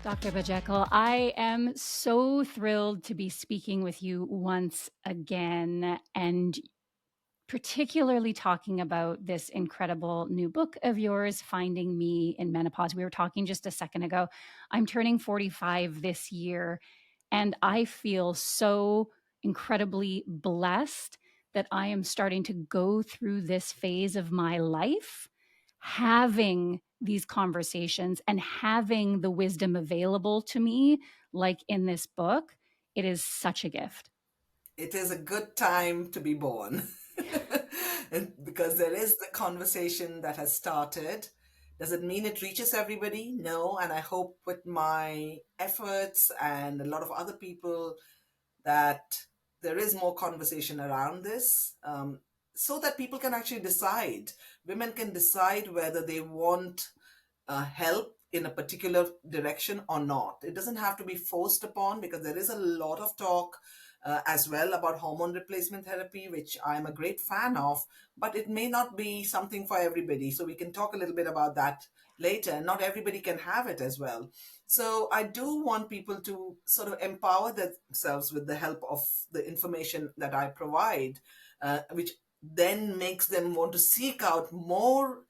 Dr. Bajekal, I am so thrilled to be speaking with you once again, and particularly talking about this incredible new book of yours, Finding Me in Menopause. We were talking just a second ago. I'm turning 45 this year, and I feel so incredibly blessed that I am starting to go through this phase of my life, having these conversations and having the wisdom available to me, like in this book. It is such a gift. It is a good time to be born. And because there is the conversation that has started. Does it mean it reaches everybody? No. And I hope with my efforts and a lot of other people that there is more conversation around this, so that people can actually decide. Women can decide whether they want help in a particular direction or not. It doesn't have to be forced upon, because there is a lot of talk as well about hormone replacement therapy, which I'm a great fan of, but it may not be something for everybody. So we can talk a little bit about that later. Not everybody can have it as well. So I do want people to sort of empower themselves with the help of the information that I provide, which then makes them want to seek out more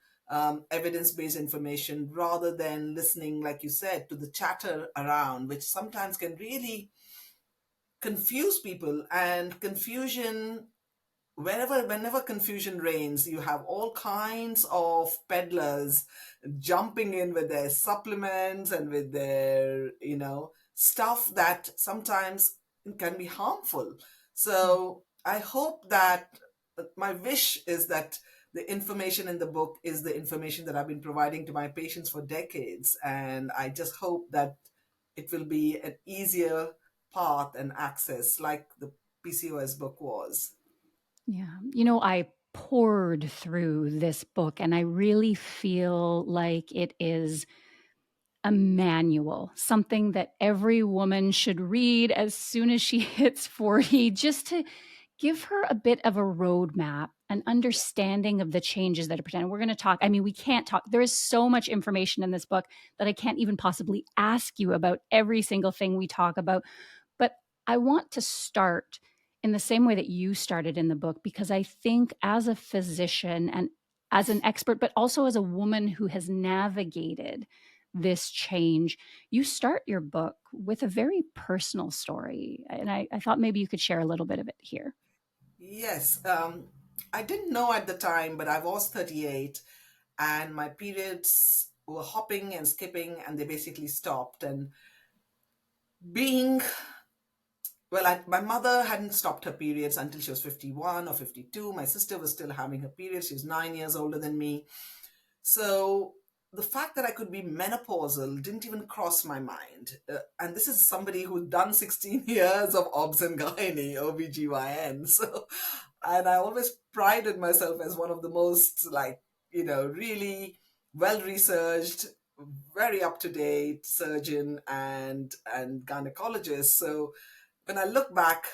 evidence-based information rather than listening, like you said, to the chatter around, which sometimes can really confuse people. And confusion, whenever confusion reigns, you have all kinds of peddlers jumping in with their supplements and with their stuff that sometimes can be harmful. So I hope that, my wish is that the information in the book is the information that I've been providing to my patients for decades, and I just hope that it will be an easier path and access like the PCOS book was. Yeah. I poured through this book and I really feel like it is a manual, something that every woman should read as soon as she hits 40, just to give her a bit of a roadmap, an understanding of the changes that are presented. We're going to talk. I mean, we can't talk. There is so much information in this book that I can't even possibly ask you about every single thing we talk about. But I want to start in the same way that you started in the book, because I think as a physician and as an expert, but also as a woman who has navigated this change, you start your book with a very personal story. And I thought maybe you could share a little bit of it here. Yes, I didn't know at the time, but I was 38 and my periods were hopping and skipping and they basically stopped. And being, well, my mother hadn't stopped her periods until she was 51 or 52. My sister was still having her periods. She was 9 years older than me. So the fact that I could be menopausal didn't even cross my mind. And this is somebody who's done 16 years of obs and gynae, OBGYN. So, and I always prided myself as one of the most, like, really well researched, very up to date surgeon and gynecologist. So when I look back,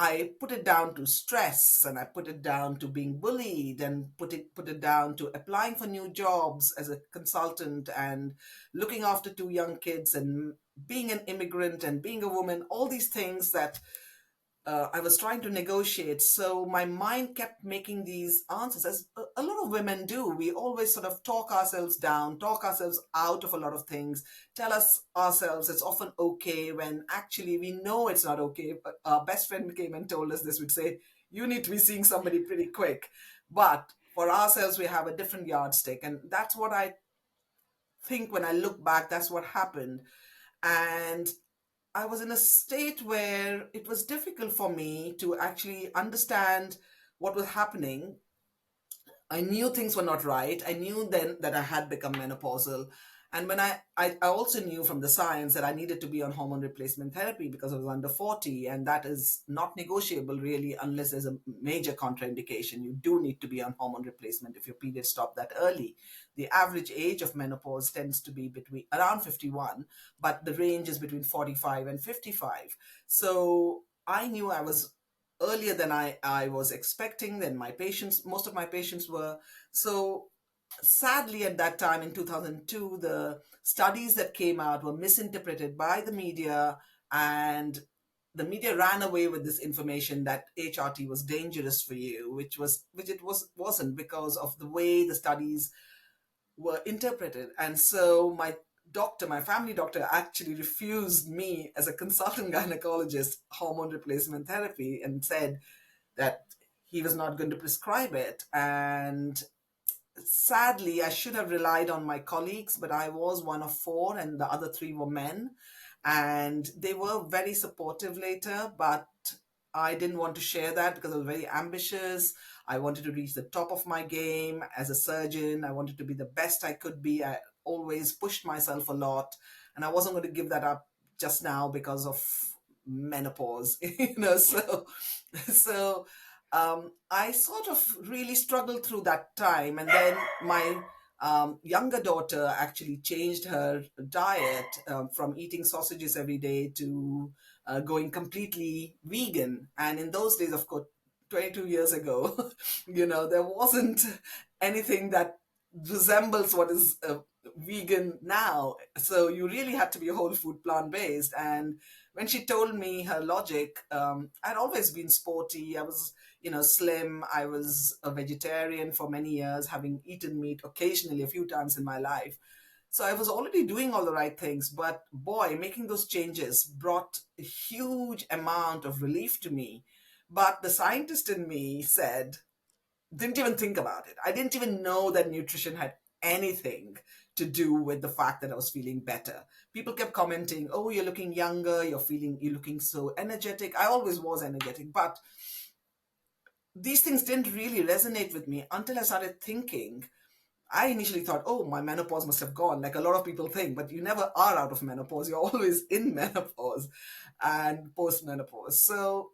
I put it down to stress, and I put it down to being bullied, and put it down to applying for new jobs as a consultant and looking after two young kids and being an immigrant and being a woman, all these things that I was trying to negotiate. So my mind kept making these answers, as a lot of women do. We always sort of talk ourselves down, talk ourselves out of a lot of things, tell us ourselves it's often okay when actually we know it's not okay. But our best friend came and told us this, would say, you need to be seeing somebody pretty quick. But for ourselves, we have a different yardstick. And that's what I think when I look back, that's what happened. And I was in a state where it was difficult for me to actually understand what was happening. I knew things were not right. I knew then that I had become menopausal. And when I also knew from the science that I needed to be on hormone replacement therapy because I was under 40, and that is not negotiable really unless there's a major contraindication. You do need to be on hormone replacement if your periods stop that early. The average age of menopause tends to be between around 51, but the range is between 45 and 55. So I knew I was earlier than I was expecting, than my patients, most of my patients were. So sadly, at that time in 2002, the studies that came out were misinterpreted by the media, and the media ran away with this information that HRT was dangerous for you, which it wasn't, because of the way the studies were interpreted. And so my family doctor, actually refused me as a consultant gynecologist hormone replacement therapy and said that he was not going to prescribe it. And sadly, I should have relied on my colleagues, but I was one of four, and the other three were men. And they were very supportive later, but I didn't want to share that because I was very ambitious. I wanted to reach the top of my game as a surgeon. I wanted to be the best I could be. I always pushed myself a lot, and I wasn't going to give that up just now because of menopause, So I sort of really struggled through that time. And then my younger daughter actually changed her diet from eating sausages every day to going completely vegan. And in those days, of course, 22 years ago, there wasn't anything that resembles what is vegan now. So you really had to be whole food, plant based. And when she told me her logic, I'd always been sporty. I was, slim. I was a vegetarian for many years, having eaten meat occasionally a few times in my life. So I was already doing all the right things, but boy, making those changes brought a huge amount of relief to me. But the scientist in me didn't even think about it. I didn't even know that nutrition had anything to do with the fact that I was feeling better. People kept commenting, "Oh, you're looking younger, you're looking so energetic." I always was energetic, but these things didn't really resonate with me until I started thinking. I initially thought, "Oh, my menopause must have gone," like a lot of people think, but you never are out of menopause. You're always in menopause and post menopause. So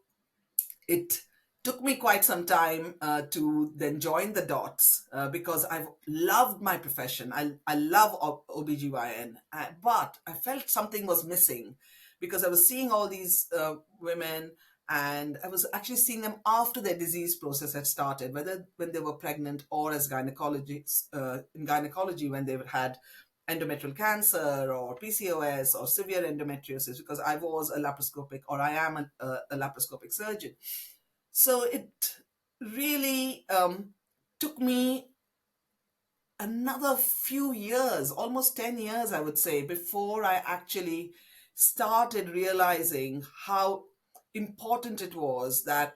it took me quite some time to then join the dots, because I've loved my profession. I love OBGYN, but I felt something was missing because I was seeing all these women, and I was actually seeing them after their disease process had started, whether when they were pregnant or as gynecologists, in gynecology when they had endometrial cancer or PCOS or severe endometriosis, because I was a laparoscopic, or I am a laparoscopic surgeon. So it really took me another few years, almost 10 years, I would say, before I actually started realizing how important it was that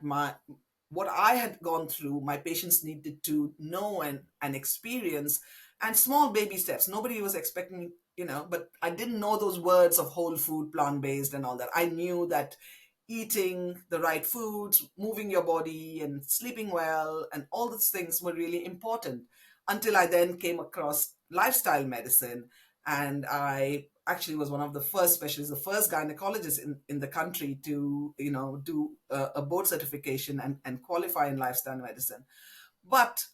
what I had gone through, my patients needed to know and experience, and small baby steps. Nobody was expecting, but I didn't know those words of whole food, plant based, and all that. I knew that eating the right foods, moving your body, and sleeping well, and all those things were really important, until I then came across lifestyle medicine. And I actually was one of the first specialists, the first gynecologist in the country to, do a board certification and qualify in lifestyle medicine. But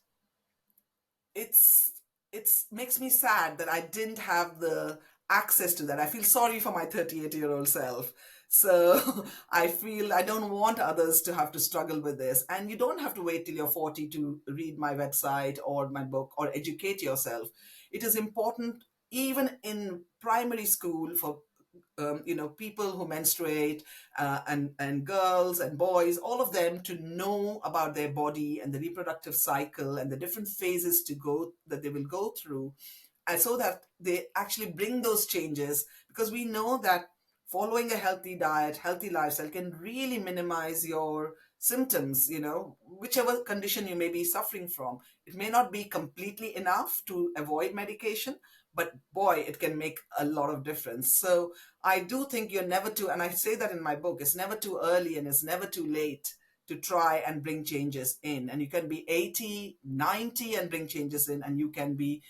it's it's makes me sad that I didn't have the access to that. I feel sorry for my 38-year-old self. So I feel I don't want others to have to struggle with this. And you don't have to wait till you're 40 to read my website or my book or educate yourself. It is important even in primary school for people who menstruate, and girls and boys, all of them, to know about their body and the reproductive cycle and the different phases to go that they will go through, and so that they actually bring those changes, because we know that following a healthy diet, healthy lifestyle can really minimize your symptoms, whichever condition you may be suffering from. It may not be completely enough to avoid medication, but boy, it can make a lot of difference. So I do think you're never too, and I say that in my book, it's never too early and it's never too late to try and bring changes in. And you can be 80, 90 and bring changes in, and you can be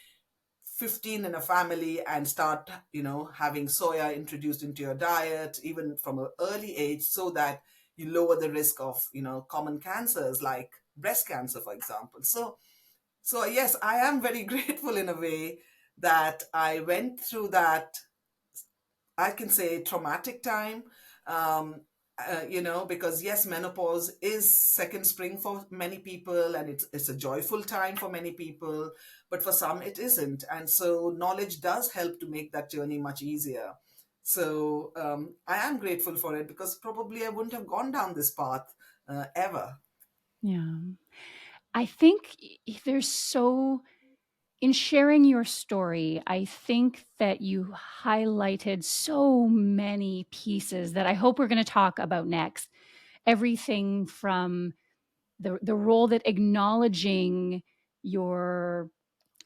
15 in a family and start, having soya introduced into your diet, even from an early age, so that you lower the risk of, common cancers like breast cancer, for example. So yes, I am very grateful in a way that I went through that, I can say, traumatic time. because yes, menopause is second spring for many people, and it's a joyful time for many people, but for some it isn't. And so knowledge does help to make that journey much easier. So I am grateful for it, because probably I wouldn't have gone down this path ever. Yeah. I think there's so, in sharing your story, I think that you highlighted so many pieces that I hope we're going to talk about next. Everything from the role that acknowledging your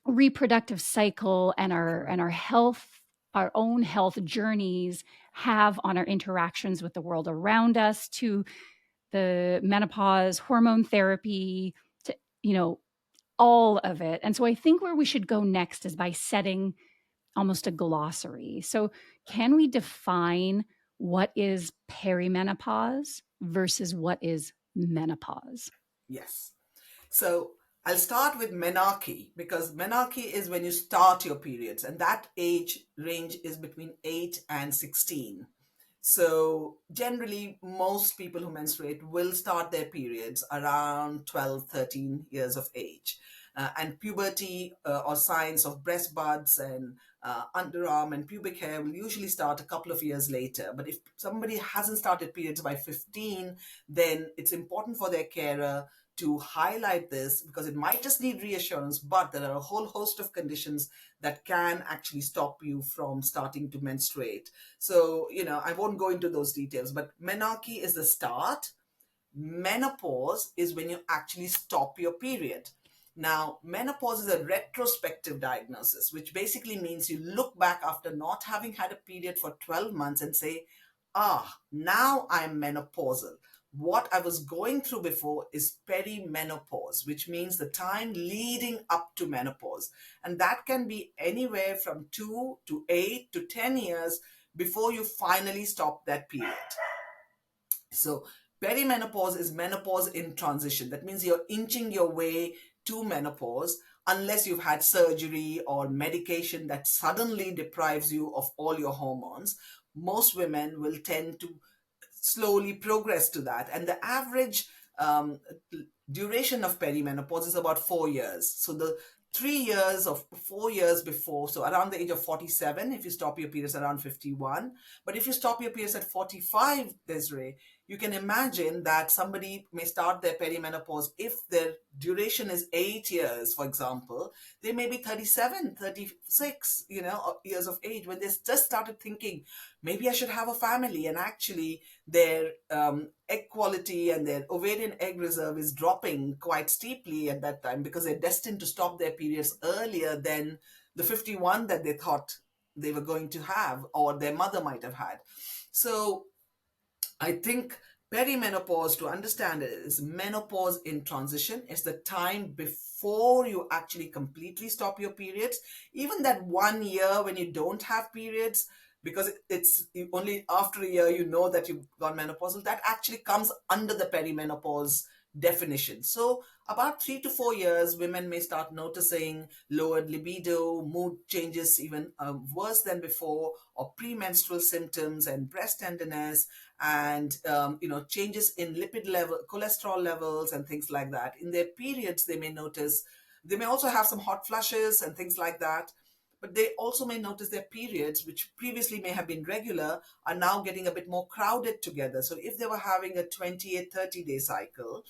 reproductive cycle and our health, our own health journeys have on our interactions with the world around us, to the menopause, hormone therapy, to, you know, all of it. And so I think where we should go next is by setting almost a glossary. So, can we define what is perimenopause versus what is menopause? Yes. So I'll start with menarche, because menarche is when you start your periods, and that age range is between 8 and 16. So generally, most people who menstruate will start their periods around 12, 13 years of age. And puberty or signs of breast buds and underarm and pubic hair will usually start a couple of years later. But if somebody hasn't started periods by 15, then it's important for their carer to highlight this, because it might just need reassurance, but there are a whole host of conditions that can actually stop you from starting to menstruate. So, I won't go into those details, but menarche is the start. Menopause is when you actually stop your period. Now, menopause is a retrospective diagnosis, which basically means you look back after not having had a period for 12 months and say, now I'm menopausal. What I was going through before is perimenopause, which means the time leading up to menopause. And that can be anywhere from 2 to 8 to 10 years before you finally stop that period. So perimenopause is menopause in transition. That means you're inching your way to menopause, unless you've had surgery or medication that suddenly deprives you of all your hormones. Most women will tend to slowly progress to that. And the average um, duration of perimenopause is about 4 years. So the 3 years of 4 years before, so around the age of 47, if you stop your periods around 51. But if you stop your periods at 45, Desiree, you can imagine that somebody may start their perimenopause, if their duration is 8 years, for example, they may be 37, 36, years of age, when they just started thinking, maybe I should have a family. And actually, their egg quality and their ovarian egg reserve is dropping quite steeply at that time, because they're destined to stop their periods earlier than the 51 that they thought they were going to have, or their mother might have had. So I think perimenopause, to understand it, is menopause in transition. It's the time before you actually completely stop your periods. Even that 1 year when you don't have periods, because it's only after a year you know that you've gone menopausal, that actually comes under the perimenopause definition. So about 3 to 4 years, women may start noticing lowered libido, mood changes even worse than before, or premenstrual symptoms and breast tenderness, and changes in lipid level, cholesterol levels, and things like that. In their periods, they may also have some hot flushes and things like that. But they also may notice their periods, which previously may have been regular, are now getting a bit more crowded together. So if they were having a 28, 30-day cycle,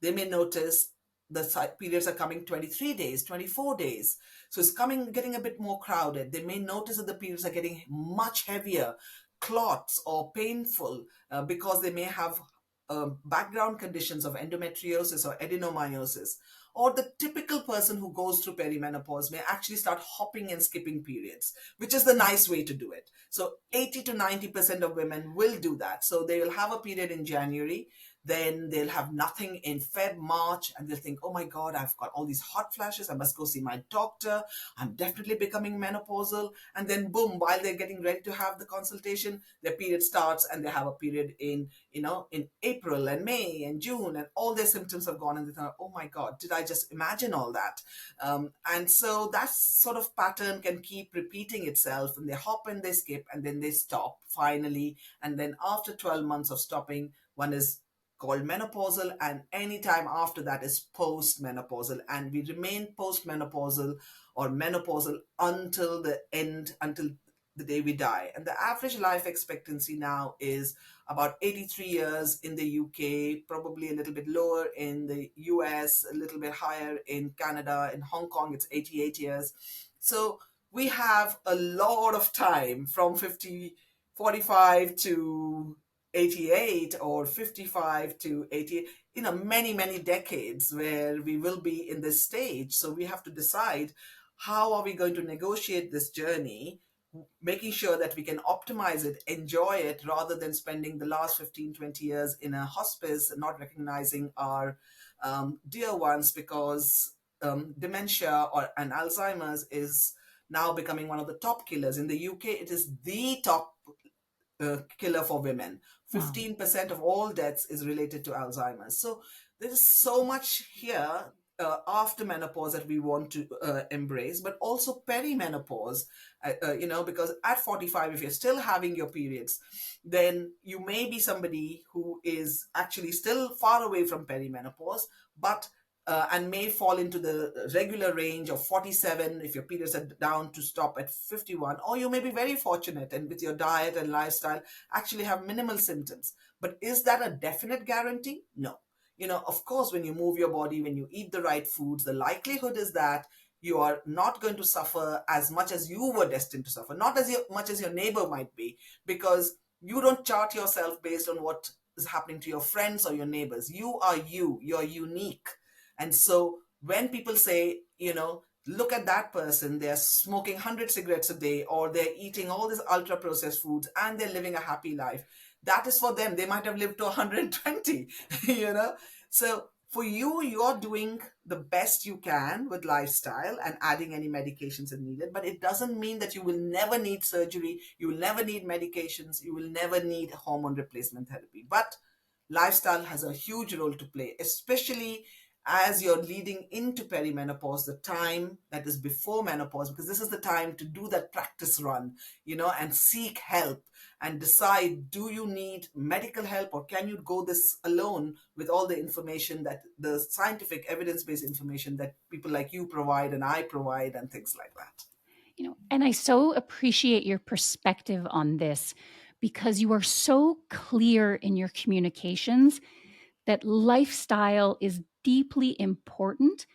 they may notice the periods are coming 23 days, 24 days. So it's getting a bit more crowded. They may notice that the periods are getting much heavier, clots, or painful, because they may have background conditions of endometriosis or adenomyosis. Or the typical person who goes through perimenopause may actually start hopping and skipping periods, which is the nice way to do it. So 80 to 90% of women will do that. So they will have a period in January, then they'll have nothing in Feb, March, and they'll think, oh my God, I've got all these hot flashes. I must go see my doctor. I'm definitely becoming menopausal. And then boom, while they're getting ready to have the consultation, their period starts and they have a period in, in April and May and June, and all their symptoms have gone and they thought, oh my God, did I just imagine all that? And so that sort of pattern can keep repeating itself, and they hop and they skip and then they stop finally. And then after 12 months of stopping, one is called menopausal, and any time after that is postmenopausal, and we remain postmenopausal or menopausal until the end, until the day we die. And the average life expectancy now is about 83 years in the UK, probably a little bit lower in the US, a little bit higher in Canada. In Hong Kong, it's 88 years. So we have a lot of time from 45 to 88, or 55 to 88, many, many decades where we will be in this stage. So we have to decide, how are we going to negotiate this journey, making sure that we can optimize it, enjoy it, rather than spending the last 15, 20 years in a hospice and not recognizing our dear ones, because dementia and Alzheimer's is now becoming one of the top killers. In the UK, it is the top killer for women. Wow. 15% of all deaths is related to Alzheimer's. So there is so much here after menopause that we want to embrace, but also perimenopause, because at 45, if you're still having your periods, then you may be somebody who is actually still far away from perimenopause, but and may fall into the regular range of 47 if your periods are down to stop at 51. Or you may be very fortunate and with your diet and lifestyle actually have minimal symptoms. But is that a definite guarantee? No. Of course, when you move your body, when you eat the right foods, the likelihood is that you are not going to suffer as much as you were destined to suffer, not as much as your neighbor might be, because you don't chart yourself based on what is happening to your friends or your neighbors. You are you, you're unique. And so when people say, look at that person, they're smoking 100 cigarettes a day, or they're eating all these ultra processed foods and they're living a happy life, that is for them. They might have lived to 120, you know? So for you, you're doing the best you can with lifestyle and adding any medications if needed, but it doesn't mean that you will never need surgery, you will never need medications, you will never need hormone replacement therapy. But lifestyle has a huge role to play, especially as you're leading into perimenopause, the time that is before menopause, because this is the time to do that practice run, and seek help and decide, do you need medical help, or can you go this alone with all the information, that the scientific evidence-based information that people like you provide and I provide, and things like that. And I so appreciate your perspective on this, because you are so clear in your communications that lifestyle is deeply important,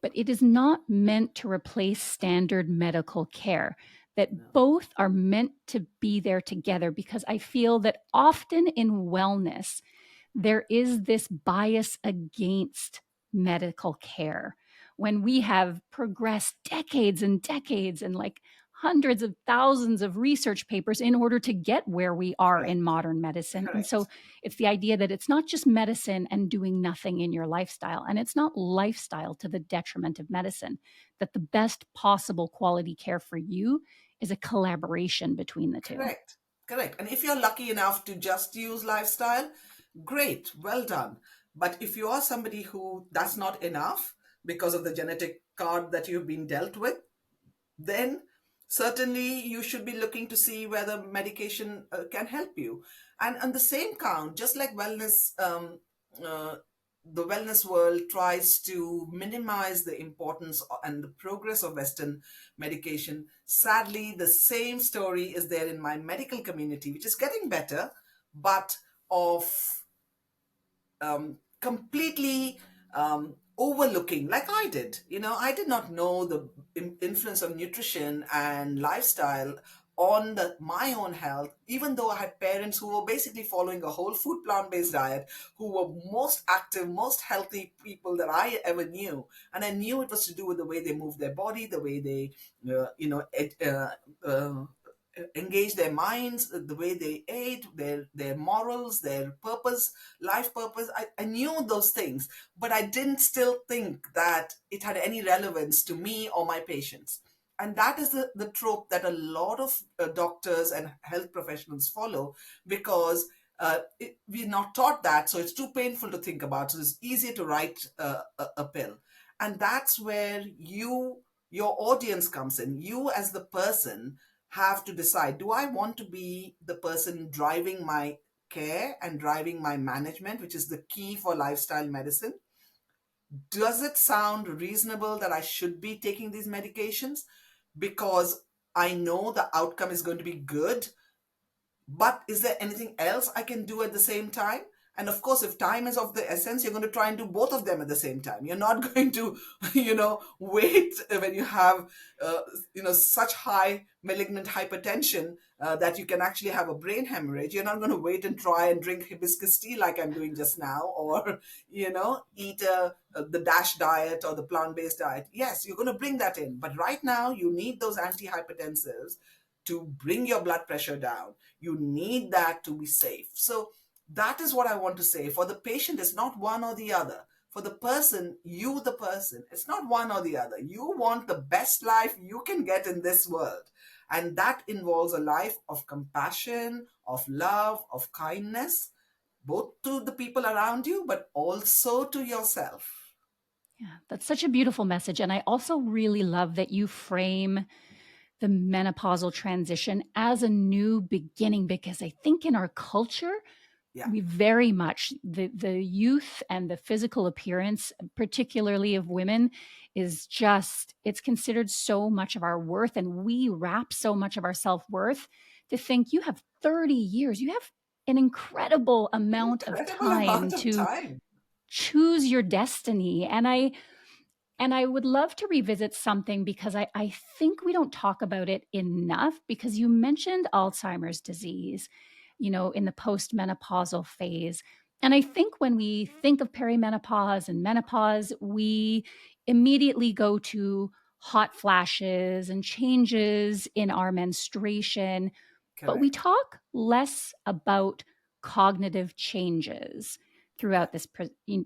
but it is not meant to replace standard medical care, that No. both are meant to be there together. Because I feel that often in wellness, there is this bias against medical care when we have progressed decades and decades and like hundreds of thousands of research papers in order to get where we are in Correct. modern medicine. And so Correct. it's the idea that it's not just medicine and doing nothing in your lifestyle, and it's not lifestyle to the detriment of medicine, that the best possible quality care for you is a collaboration between the two. Correct. Correct. And if you're lucky enough to just use lifestyle, great, well done. But if you are somebody who that's not enough because of the genetic card that you've been dealt with, then certainly you should be looking to see whether medication can help you. And on the same count, just like uh, the wellness world tries to minimize the importance and the progress of Western medication, sadly, the same story is there in my medical community, which is getting better, but of completely overlooking, like I did. I did not know the influence of nutrition and lifestyle on my own health, even though I had parents who were basically following a whole food plant-based diet, who were most active, most healthy people that I ever knew. And I knew it was to do with the way they moved their body, the way they, uh, engage their minds, the way they ate, their morals, their purpose, life purpose. I knew those things, but I didn't still think that it had any relevance to me or my patients. And that is the trope that a lot of doctors and health professionals follow, because we're not taught that, so it's too painful to think about. So it's easier to write a pill, and that's where your audience comes in. You as the person have to decide, do I want to be the person driving my care and driving my management, which is the key for lifestyle medicine? Does it sound reasonable that I should be taking these medications because I know the outcome is going to be good, but is there anything else I can do at the same time? And of course, if time is of the essence, you're going to try and do both of them at the same time. You're not going to, wait when you have, such high malignant hypertension that you can actually have a brain hemorrhage. You're not going to wait and try and drink hibiscus tea like I'm doing just now, or, eat the DASH diet or the plant-based diet. Yes, you're going to bring that in. But right now, you need those antihypertensives to bring your blood pressure down. You need that to be safe. So that is what I want to say. For the patient, it's not one or the other. For the person, the person, it's not one or the other. You want the best life you can get in this world. And that involves a life of compassion, of love, of kindness, both to the people around you, but also to yourself. Yeah, that's such a beautiful message. And I also really love that you frame the menopausal transition as a new beginning, because I think in our culture, Yeah, we very much the youth and the physical appearance, particularly of women, is just, it's considered so much of our worth, and we wrap so much of our self-worth to think you have 30 years, you have an incredible amount of incredible time amount of to time. choose your destiny. And I would love to revisit something, because I think we don't talk about it enough, because you mentioned Alzheimer's disease, in the postmenopausal phase. And I think when we think of perimenopause and menopause, we immediately go to hot flashes and changes in our menstruation, but we Correct. talk less about cognitive changes Yeah. throughout this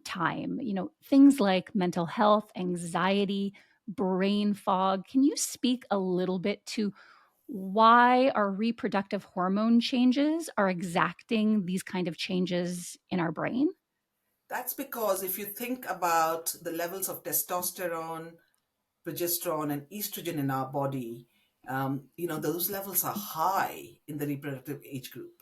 time. Things like mental health, anxiety, brain fog. Can you speak a little bit to why our reproductive hormone changes are exacting these kind of changes in our brain? That's because if you think about the levels of testosterone, progesterone, and estrogen in our body, those levels are high in the reproductive age group.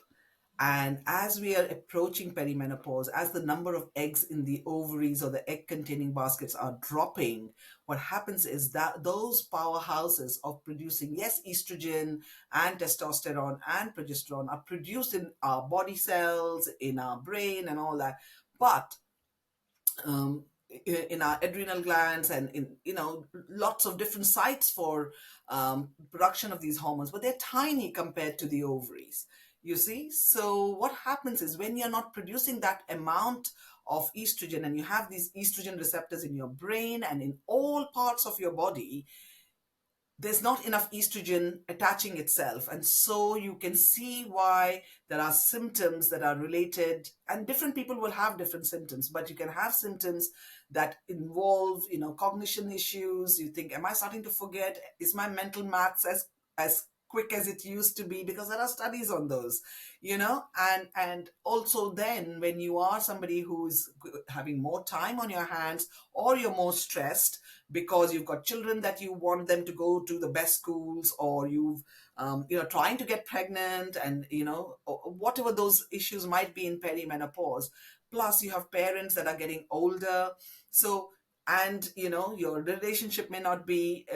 And as we are approaching perimenopause, as the number of eggs in the ovaries or the egg containing baskets are dropping, what happens is that those powerhouses of producing, yes, estrogen and testosterone and progesterone are produced in our body cells, in our brain, and all that. But um, in our adrenal glands and in lots of different sites for production of these hormones, but they're tiny compared to the ovaries, you see. So what happens is, when you're not producing that amount of estrogen, and you have these estrogen receptors in your brain and in all parts of your body, there's not enough estrogen attaching itself. And so you can see why there are symptoms that are related, and different people will have different symptoms, but you can have symptoms that involve, cognition issues. You think, am I starting to forget? Is my mental maths as quick as it used to be? Because there are studies on those, and also then, when you are somebody who's having more time on your hands, or you're more stressed because you've got children that you want them to go to the best schools, or you've trying to get pregnant, and whatever those issues might be in perimenopause. Plus you have parents that are getting older, so, and your relationship may not be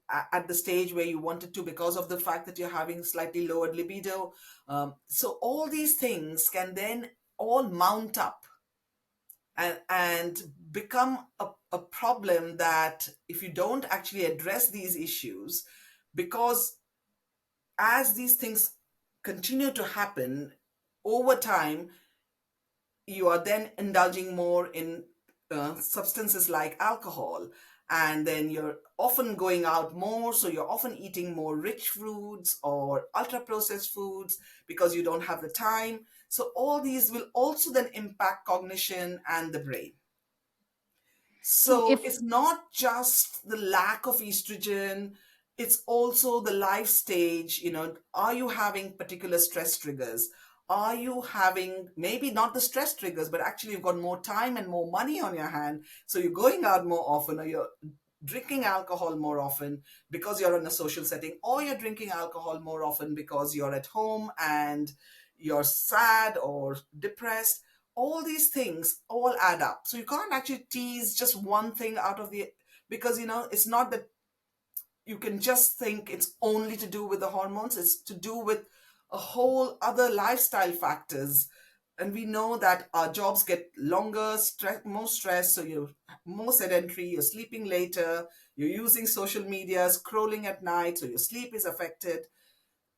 at the stage where you want it to, because of the fact that you're having slightly lowered libido. So all these things can then all mount up and become a problem, that if you don't actually address these issues, because as these things continue to happen over time, you are then indulging more in substances like alcohol. And then you're often going out more, so you're often eating more rich foods or ultra processed foods because you don't have the time. So all these will also then impact cognition and the brain. So So if it's not just the lack of estrogen, it's also the life stage. Are you having particular stress triggers? Are you having maybe not the stress triggers, but actually you've got more time and more money on your hand? So you're going out more often, or you're drinking alcohol more often because you're in a social setting, or you're drinking alcohol more often because you're at home and you're sad or depressed. All these things all add up. So you can't actually tease just one thing out of the, because it's not that you can just think it's only to do with the hormones. It's to do with a whole other lifestyle factors. And we know that our jobs get longer, more stress, so you're more sedentary, you're sleeping later, you're using social media, scrolling at night, so your sleep is affected.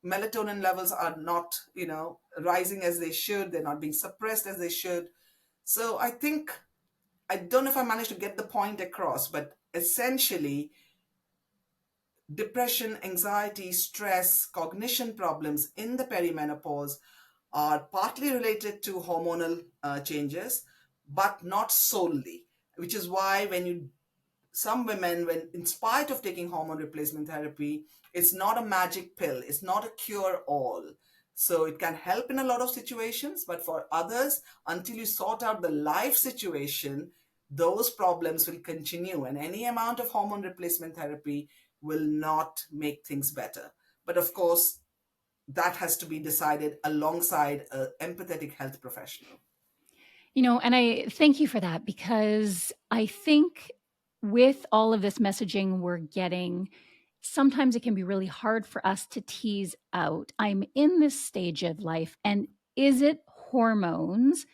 Melatonin levels are not, rising as they should. They're not being suppressed as they should. So I think, I don't know if I managed to get the point across, but essentially, depression, anxiety, stress, cognition problems in the perimenopause are partly related to hormonal changes, but not solely. Which is why some women, when in spite of taking hormone replacement therapy, it's not a magic pill, it's not a cure all. So it can help in a lot of situations, but for others, until you sort out the life situation, those problems will continue, and any amount of hormone replacement therapy will not make things better. But of course, that has to be decided alongside an empathetic health professional. and I thank you for that, because I think with all of this messaging we're getting, sometimes it can be really hard for us to tease out, I'm in this stage of life, and is it hormones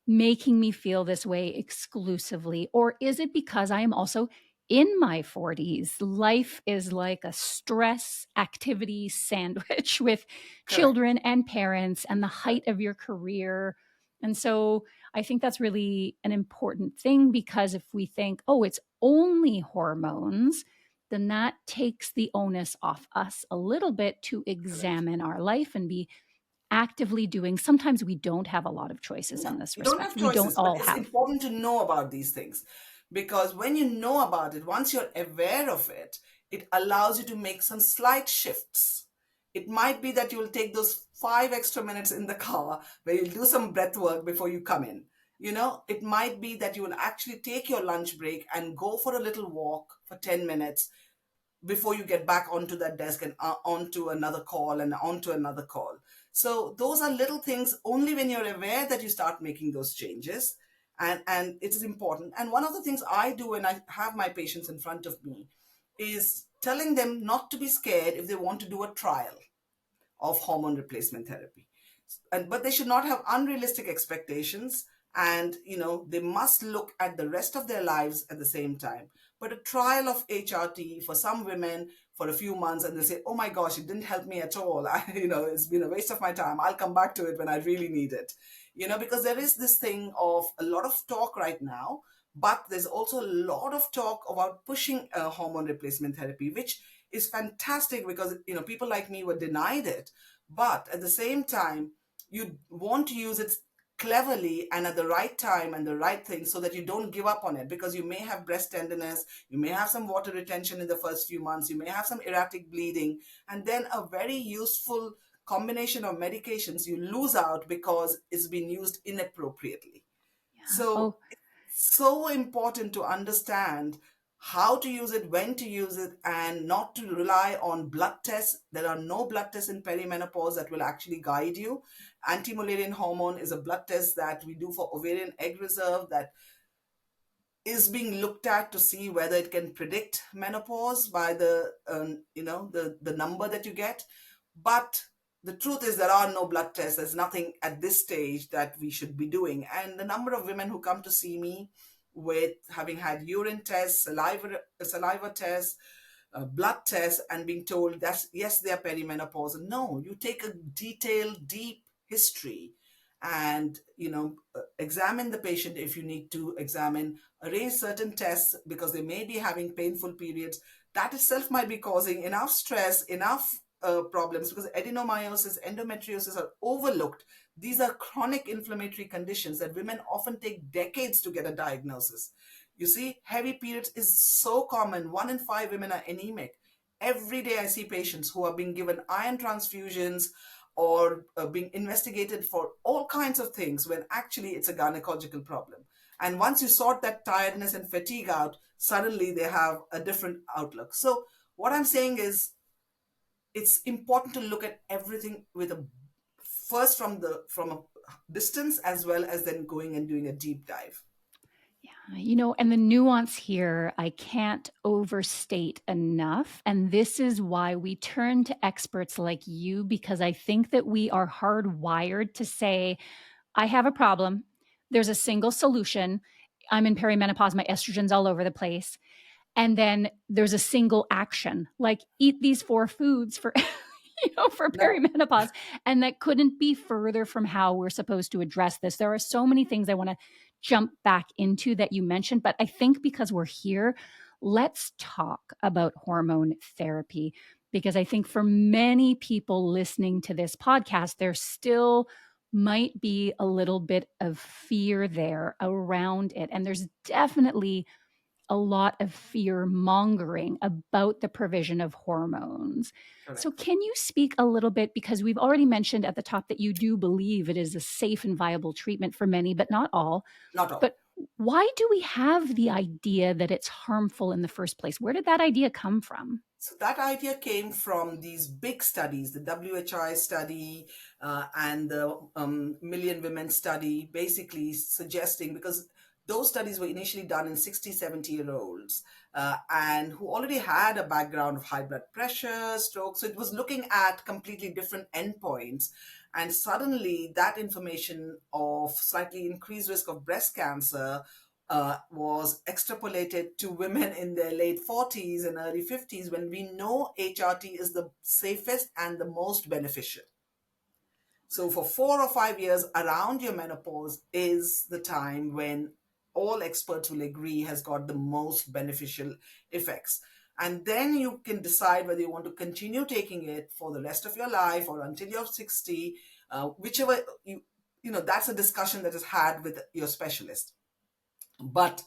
making me feel this way exclusively? Or is it because I am also in my 40s? Life is like a stress activity sandwich with Correct. children and parents and the height of your career. And so I think that's really an important thing, because if we think, oh, it's only hormones, then that takes the onus off us a little bit to Correct. examine our life and be actively doing. Sometimes we don't have a lot of choices in No, this you don't respect. have We don't choices, but all it's have. important to know about these things, because when you know about it, once you're aware of it, it allows you to make some slight shifts. It might be that you will take those 5 extra minutes in the car where you'll do some breath work before you come in. It might be that you will actually take your lunch break and go for a little walk for 10 minutes before you get back onto that desk and onto another call and onto another call. So those are little things. Only when you're aware that you start making those changes, and it is important. And one of the things I do when I have my patients in front of me is telling them not to be scared if they want to do a trial of hormone replacement therapy. But they should not have unrealistic expectations, and they must look at the rest of their lives at the same time. But a trial of HRT for some women for a few months, and they say, oh my gosh, it didn't help me at all. It's been a waste of my time. I'll come back to it when I really need it. Because there is this thing of a lot of talk right now, but there's also a lot of talk about pushing hormone replacement therapy, which is fantastic, because people like me were denied it. But at the same time, you want to use it cleverly and at the right time and the right thing, so that you don't give up on it, because you may have breast tenderness, you may have some water retention in the first few months, you may have some erratic bleeding, and then a very useful combination of medications you lose out because it's been used inappropriately. Yeah. So Oh, it's so important to understand how to use it, when to use it, and not to rely on blood tests. There are no blood tests in perimenopause that will actually guide you. Anti-Mullerian hormone is a blood test that we do for ovarian egg reserve, that is being looked at to see whether it can predict menopause by the number that you get. But the truth is, there are no blood tests. There's nothing at this stage that we should be doing. And the number of women who come to see me with having had urine tests, saliva tests, blood tests, and being told that yes, they are perimenopause. No, you take a detailed, deep history, and examine the patient if you need to examine, arrange certain tests because they may be having painful periods. That itself might be causing enough stress, enough problems, because adenomyosis, endometriosis are overlooked. These are chronic inflammatory conditions that women often take decades to get a diagnosis. You see, heavy periods is so common. 1 in 5 women are anemic. Every day I see patients who are being given iron transfusions or being investigated for all kinds of things when actually it's a gynecological problem. And once you sort that tiredness and fatigue out, suddenly they have a different outlook. So what I'm saying is it's important to look at everything with a first from a distance, as well as then going and doing a deep dive. And the nuance here, I can't overstate enough. And this is why we turn to experts like you, because I think that we are hardwired to say, I have a problem. There's a single solution. I'm in perimenopause. My estrogen's all over the place. And then there's a single action, like eat these 4 foods for for No, perimenopause. And that couldn't be further from how we're supposed to address this. There are so many things I want to jump back into that you mentioned, but I think because we're here, let's talk about hormone therapy. Because I think for many people listening to this podcast, there still might be a little bit of fear there around it. And there's definitely a lot of fear mongering about the provision of hormones. So, correct. can you speak a little bit? Because we've already mentioned at the top that you do believe it is a safe and viable treatment for many, but not all. Not all. But why do we have the idea that it's harmful in the first place? Where did that idea come from? So that idea came from these big studies, the WHI study and the Million Women study, basically suggesting, because those studies were initially done in 60, 70-year-olds and who already had a background of high blood pressure, stroke. So it was looking at completely different endpoints. And suddenly that information of slightly increased risk of breast cancer was extrapolated to women in their late 40s and early 50s, when we know HRT is the safest and the most beneficial. So, for 4 or 5 years around your menopause is the time when all experts will agree has got the most beneficial effects. And then you can decide whether you want to continue taking it for the rest of your life or until you're 60, whichever that's a discussion that is had with your specialist. But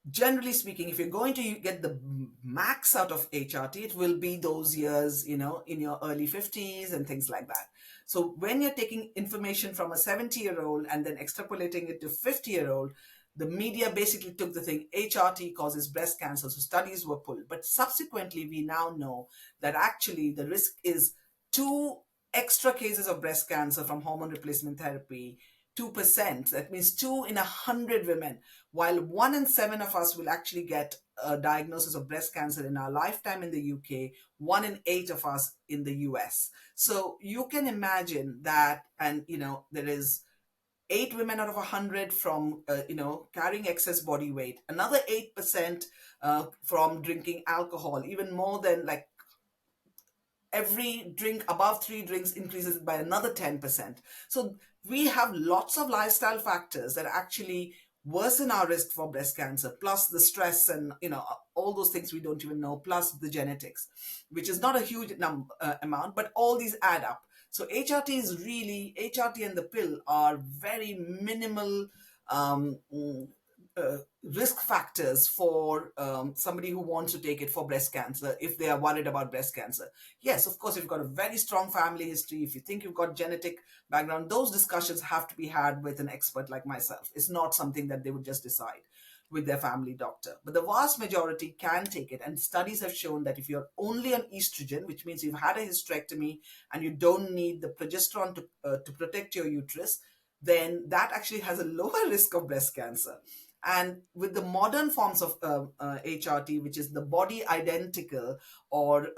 generally speaking, if you're going to get the max out of HRT, it will be those years, in your early 50s and things like that. So when you're taking information from a 70-year-old and then extrapolating it to 50-year-old, the media basically took the thing, HRT causes breast cancer, so studies were pulled. But subsequently, we now know that actually the risk is 2 extra cases of breast cancer from hormone replacement therapy, 2%. That means 2 in 100 women, while 1 in 7 of us will actually get a diagnosis of breast cancer in our lifetime in the UK, 1 in 8 of us in the US. So you can imagine that, and there is 8 women out of 100 from carrying excess body weight, another 8% from drinking alcohol, even more than, like, every drink above 3 drinks increases by another 10%. So we have lots of lifestyle factors that actually worsen our risk for breast cancer, plus the stress and all those things we don't even know, plus the genetics, which is not a huge amount, but all these add up. So HRT and the pill are very minimal risk factors for somebody who wants to take it for breast cancer if they are worried about breast cancer. Yes, of course, if you've got a very strong family history, if you think you've got genetic background, those discussions have to be had with an expert like myself. It's not something that they would just decide with their family doctor. But the vast majority can take it. And studies have shown that if you're only on estrogen, which means you've had a hysterectomy and you don't need the progesterone to protect your uterus, then that actually has a lower risk of breast cancer. And with the modern forms of HRT, which is the body identical or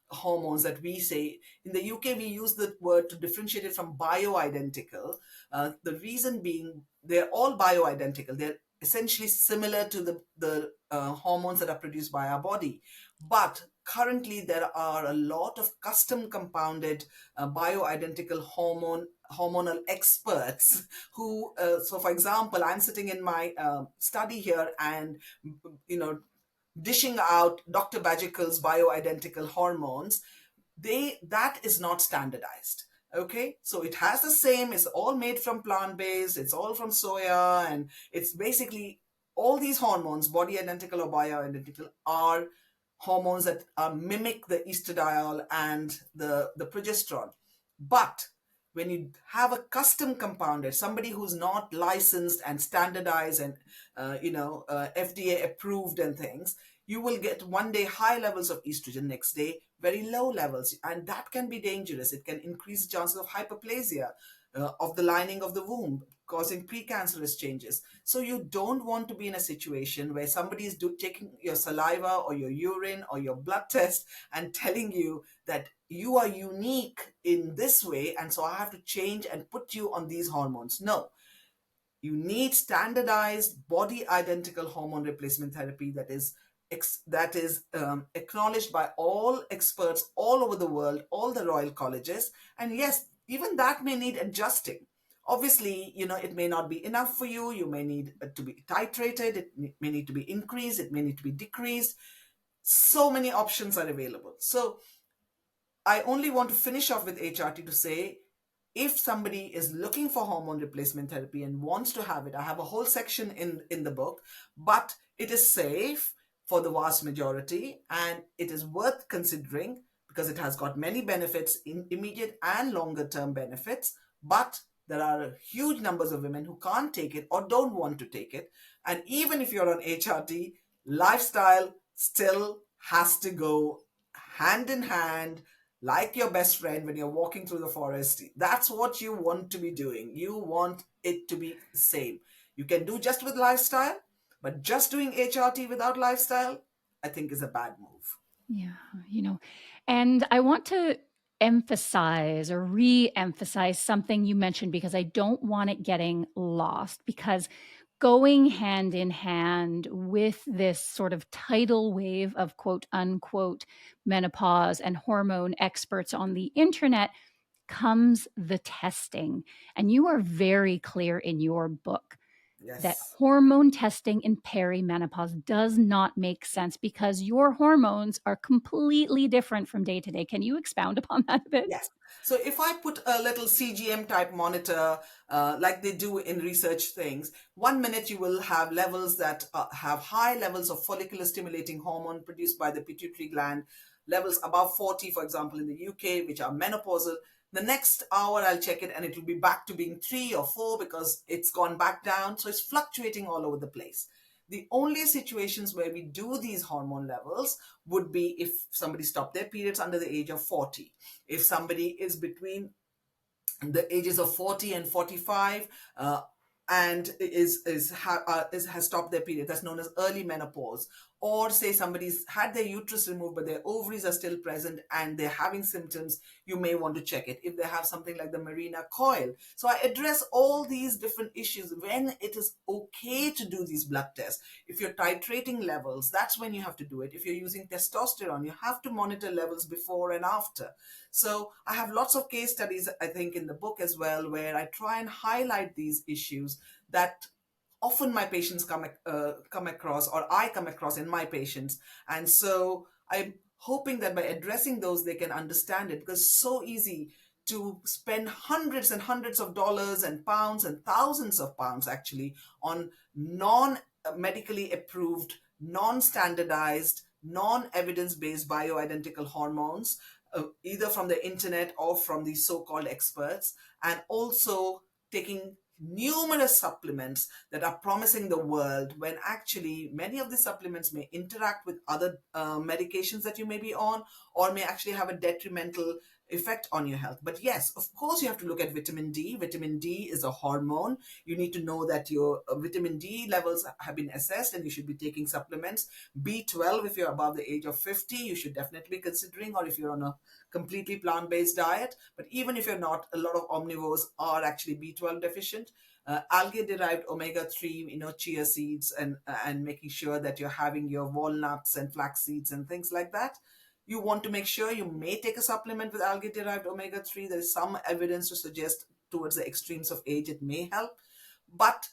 hormones that we say, in the UK, we use the word to differentiate it from bioidentical. The reason being, they're all bioidentical. They're essentially similar to the hormones that are produced by our body. But currently, there are a lot of custom compounded bioidentical hormonal experts who, so for example, I'm sitting in my study here and, you know, dishing out Dr. Bajekal's bioidentical hormones. That is not standardized. Okay, so it has the same, it's all made from plant-based, it's all from soya, and it's basically all these hormones, body identical or bioidentical, are hormones that mimic the estradiol and the progesterone. But when you have a custom compounder, somebody who's not licensed and standardized and FDA approved and things, you will get one day high levels of estrogen, next day very low levels, and that can be dangerous. It can increase the chances of hyperplasia of the lining of the womb, causing precancerous changes. So you don't want to be in a situation where somebody is taking your saliva or your urine or your blood test and telling you that you are unique in this way, and so I have to change and put you on these hormones. No, you need standardized body identical hormone replacement therapy that is acknowledged by all experts all over the world, all the royal colleges. And yes, even that may need adjusting. Obviously, it may not be enough for you. You may need to be titrated. It may need to be increased. It may need to be decreased. So many options are available. So I only want to finish off with HRT to say, if somebody is looking for hormone replacement therapy and wants to have it, I have a whole section in the book, but it is safe for the vast majority and it is worth considering because it has got many benefits, in immediate and longer term benefits. But there are huge numbers of women who can't take it or don't want to take it. And even if you're on HRT, lifestyle still has to go hand in hand, like your best friend when you're walking through the forest. That's what you want to be doing. You want it to be the same. You can do just with lifestyle, but just doing HRT without lifestyle, I think, is a bad move. Yeah, you know, and I want to emphasize or re-emphasize something you mentioned because I don't want it getting lost, because going hand in hand with this sort of tidal wave of quote unquote menopause and hormone experts on the internet comes the testing. And you are very clear in your book that Yes. hormone testing in perimenopause does not make sense because your hormones are completely different from day to day. Can you expound upon that a bit? Yes. So if I put a little CGM type monitor, like they do in research things, 1 minute you will have levels that have high levels of follicular stimulating hormone produced by the pituitary gland, levels above 40, for example, in the UK, which are menopausal. The next hour I'll check it and it will be back to being 3 or 4 because it's gone back down. So it's fluctuating all over the place. The only situations where we do these hormone levels would be if somebody stopped their periods under the age of 40. If somebody is between the ages of 40 and 45 and has stopped their period, that's known as early menopause. Or say somebody's had their uterus removed but their ovaries are still present and they're having symptoms, you may want to check it if they have something like the Mirena coil. So I address all these different issues when it is okay to do these blood tests. If you're titrating levels, that's when you have to do it. If you're using testosterone, you have to monitor levels before and after. So I have lots of case studies, I think, in the book as well, where I try and highlight these issues that often my patients come across, or I come across in my patients. And so I'm hoping that by addressing those, they can understand it, because it's so easy to spend hundreds and hundreds of dollars and pounds and thousands of pounds actually on non medically approved, non standardized, non evidence based bioidentical hormones, either from the internet or from these so called experts, and also taking numerous supplements that are promising the world when actually many of the supplements may interact with other medications that you may be on, or may actually have a detrimental effect on your health. But yes, of course, you have to look at vitamin D. Vitamin D is a hormone. You need to know that your vitamin D levels have been assessed and you should be taking supplements. B12, if you're above the age of 50, you should definitely be considering, or if you're on a completely plant-based diet. But even if you're not, a lot of omnivores are actually B12 deficient. algae derived omega-3, chia seeds, and making sure that you're having your walnuts and flax seeds and things like that. You want to make sure you may take a supplement with algae derived omega-3. There is some evidence to suggest towards the extremes of age it may help. But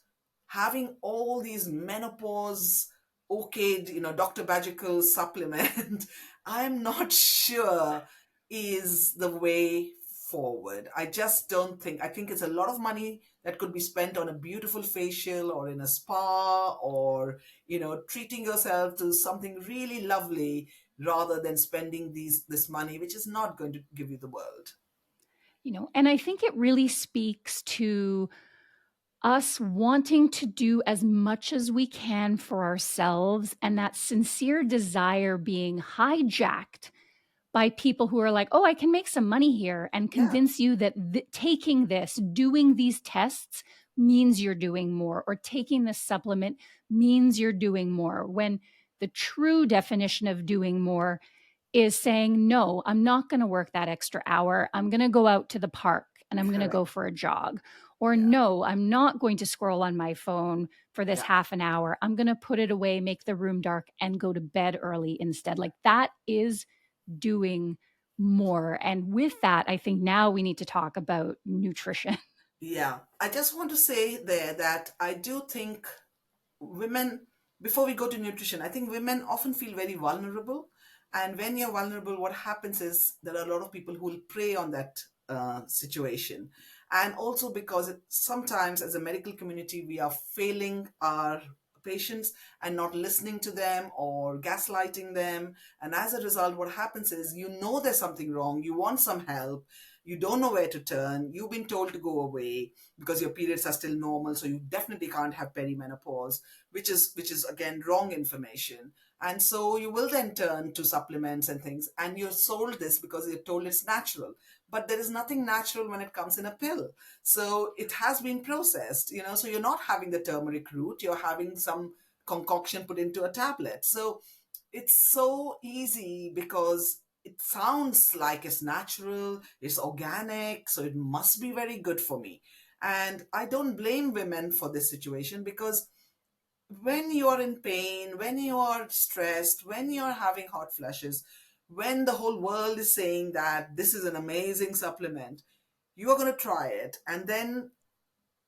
having all these menopause okayed, Dr. Bajekal supplement, I'm not sure is the way forward. I just don't think. I think it's a lot of money that could be spent on a beautiful facial or in a spa or, treating yourself to something really lovely rather than spending this money, which is not going to give you the world. And I think it really speaks to us wanting to do as much as we can for ourselves and that sincere desire being hijacked by people who are like, oh, I can make some money here and Yeah, convince you that taking this, doing these tests means you're doing more, or taking this supplement means you're doing more. When the true definition of doing more is saying, no, I'm not going to work that extra hour. I'm going to go out to the park and I'm going to correct. go for a jog. Or Yeah, no, I'm not going to scroll on my phone for this yeah, half an hour. I'm going to put it away, make the room dark, and go to bed early instead. Like that is doing more. And with that, I think now we need to talk about nutrition. yeah. I just want to say there that I do think women, before we go to nutrition, I think women often feel very vulnerable. And when you're vulnerable, what happens is there are a lot of people who will prey on that situation. And also because sometimes as a medical community, we are failing our patients and not listening to them or gaslighting them. And as a result, what happens is, there's something wrong, you want some help, you don't know where to turn, you've been told to go away because your periods are still normal, so you definitely can't have perimenopause, which is again wrong information. And so you will then turn to supplements and things, and you're sold this because you're told it's natural. But there is nothing natural when it comes in a pill. So it has been processed, so you're not having the turmeric root, you're having some concoction put into a tablet. So it's so easy because it sounds like it's natural, it's organic, so it must be very good for me. And I don't blame women for this situation, because when you're in pain, when you are stressed, when you're having hot flushes, when the whole world is saying that this is an amazing supplement, you are going to try it. And then,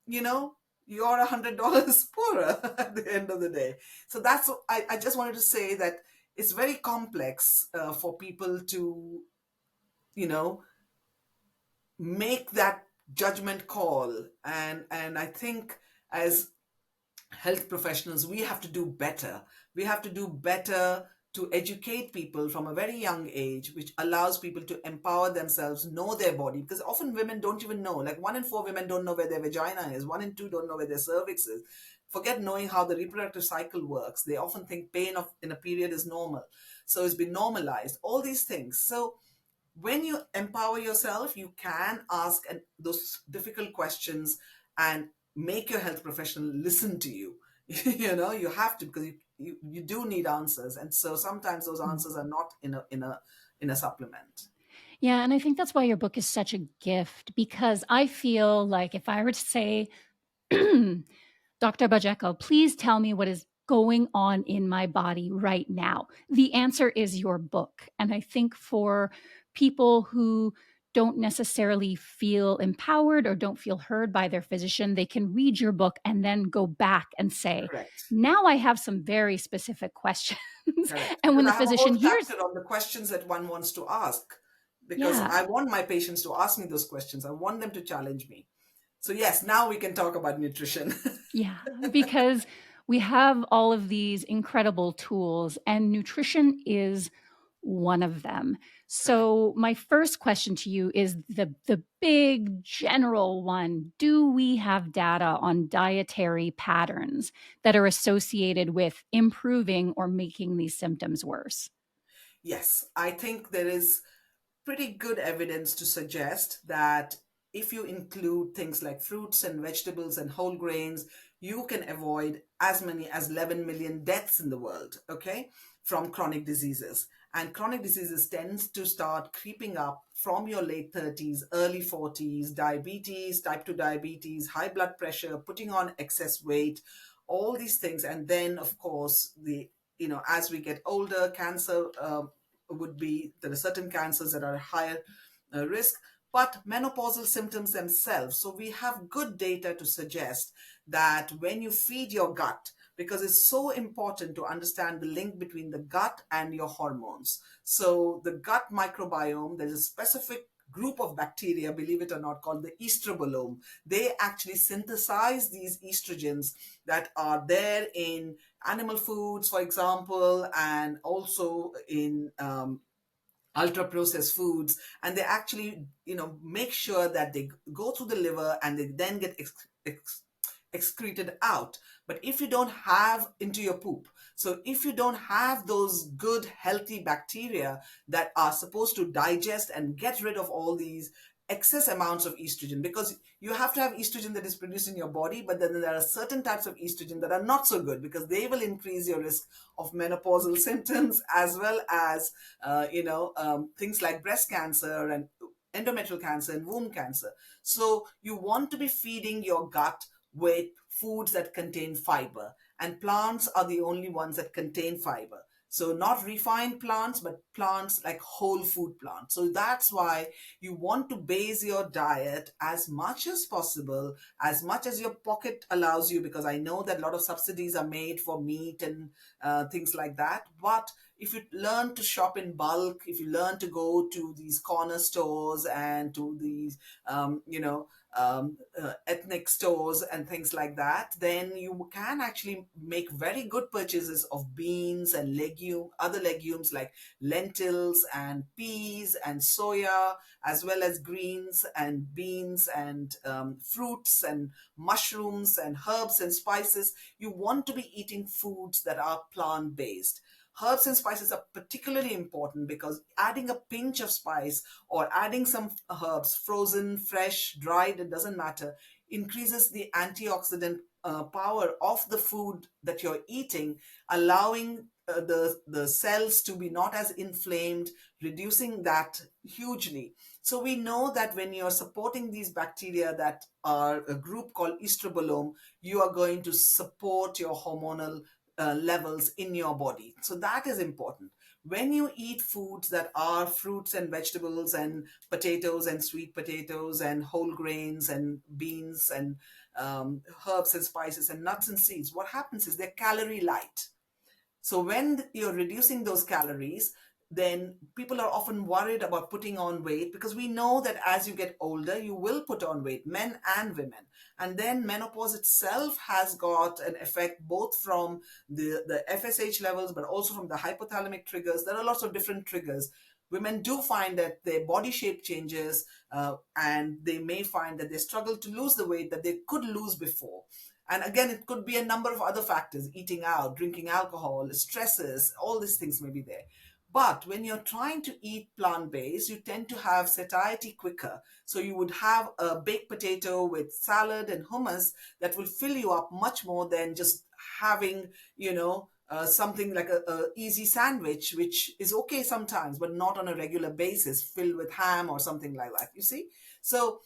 you know, you're $100 poorer at the end of the day. So I just wanted to say that it's very complex for people to, you know, make that judgment call. And I think as health professionals, we have to do better. We have to do better to educate people from a very young age, which allows people to empower themselves, know their body. Because often women don't even know. Like 1 in 4 women don't know where their vagina is, 1 in 2 don't know where their cervix is. Forget knowing how the reproductive cycle works. They often think pain in a period is normal. So it's been normalized, all these things. So when you empower yourself, you can ask those difficult questions and make your health professional listen to you. You have to, because you do need answers, and so sometimes those answers are not in a supplement. Yeah, and I think that's why your book is such a gift, because I feel like if I were to say, Dr. Bajekal, please tell me what is going on in my body right now, the answer is your book. And I think for people who don't necessarily feel empowered or don't feel heard by their physician, they can read your book and then go back and say, Correct. now I have some very specific questions. Correct. And when Because the I have a physician whole hears, chapter on the questions that one wants to ask, because yeah, I want my patients to ask me those questions. I want them to challenge me. So yes, now we can talk about nutrition. yeah, because we have all of these incredible tools, and nutrition is one of them. Correct. So, my first question to you is the big general one. Do we have data on dietary patterns that are associated with improving or making these symptoms worse? Yes, I think there is pretty good evidence to suggest that if you include things like fruits and vegetables and whole grains, you can avoid as many as 11 million deaths in the world. Okay. from chronic diseases. And chronic diseases tends to start creeping up from your late 30s, early 40s, diabetes, type 2 diabetes, high blood pressure, putting on excess weight, all these things. And then, of course, as we get older, cancer would be, there are certain cancers that are higher risk, but menopausal symptoms themselves. So we have good data to suggest that when you feed your gut, because it's so important to understand the link between the gut and your hormones. So the gut microbiome, there's a specific group of bacteria, believe it or not, called the estrobolome. They actually synthesize these estrogens that are there in animal foods, for example, and also in ultra processed foods, and they actually make sure that they go through the liver and they then get excreted out. But if you don't have into your poop, so if you don't have those good healthy bacteria that are supposed to digest and get rid of all these excess amounts of estrogen, because you have to have estrogen that is produced in your body, but then there are certain types of estrogen that are not so good because they will increase your risk of menopausal symptoms, as well as things like breast cancer and endometrial cancer and womb cancer. So you want to be feeding your gut with foods that contain fiber, and plants are the only ones that contain fiber. So not refined plants, but plants like whole food plants. So that's why you want to base your diet as much as possible, as much as your pocket allows you, because I know that a lot of subsidies are made for meat and things like that. But if you learn to shop in bulk, if you learn to go to these corner stores and to these, ethnic stores and things like that, then you can actually make very good purchases of beans and other legumes like lentils and peas and soya, as well as greens and beans and fruits and mushrooms and herbs and spices. You want to be eating foods that are plant based. Herbs and spices are particularly important because adding a pinch of spice or adding some herbs, frozen, fresh, dried, it doesn't matter, increases the antioxidant power of the food that you're eating, allowing the cells to be not as inflamed, reducing that hugely. So we know that when you're supporting these bacteria that are a group called estrobolome, you are going to support your hormonal levels in your body. So that is important. When you eat foods that are fruits and vegetables and potatoes and sweet potatoes and whole grains and beans and herbs and spices and nuts and seeds, what happens is they're calorie light. So when you're reducing those calories, then people are often worried about putting on weight, because we know that as you get older, you will put on weight, men and women. And then menopause itself has got an effect both from the FSH levels, but also from the hypothalamic triggers. There are lots of different triggers. Women do find that their body shape changes, and they may find that they struggle to lose the weight that they could lose before. And again, it could be a number of other factors: eating out, drinking alcohol, stresses, all these things may be there. But when you're trying to eat plant based, you tend to have satiety quicker. So you would have a baked potato with salad and hummus that will fill you up much more than just having, something like a easy sandwich, which is okay sometimes, but not on a regular basis, filled with ham or something like that. You see? So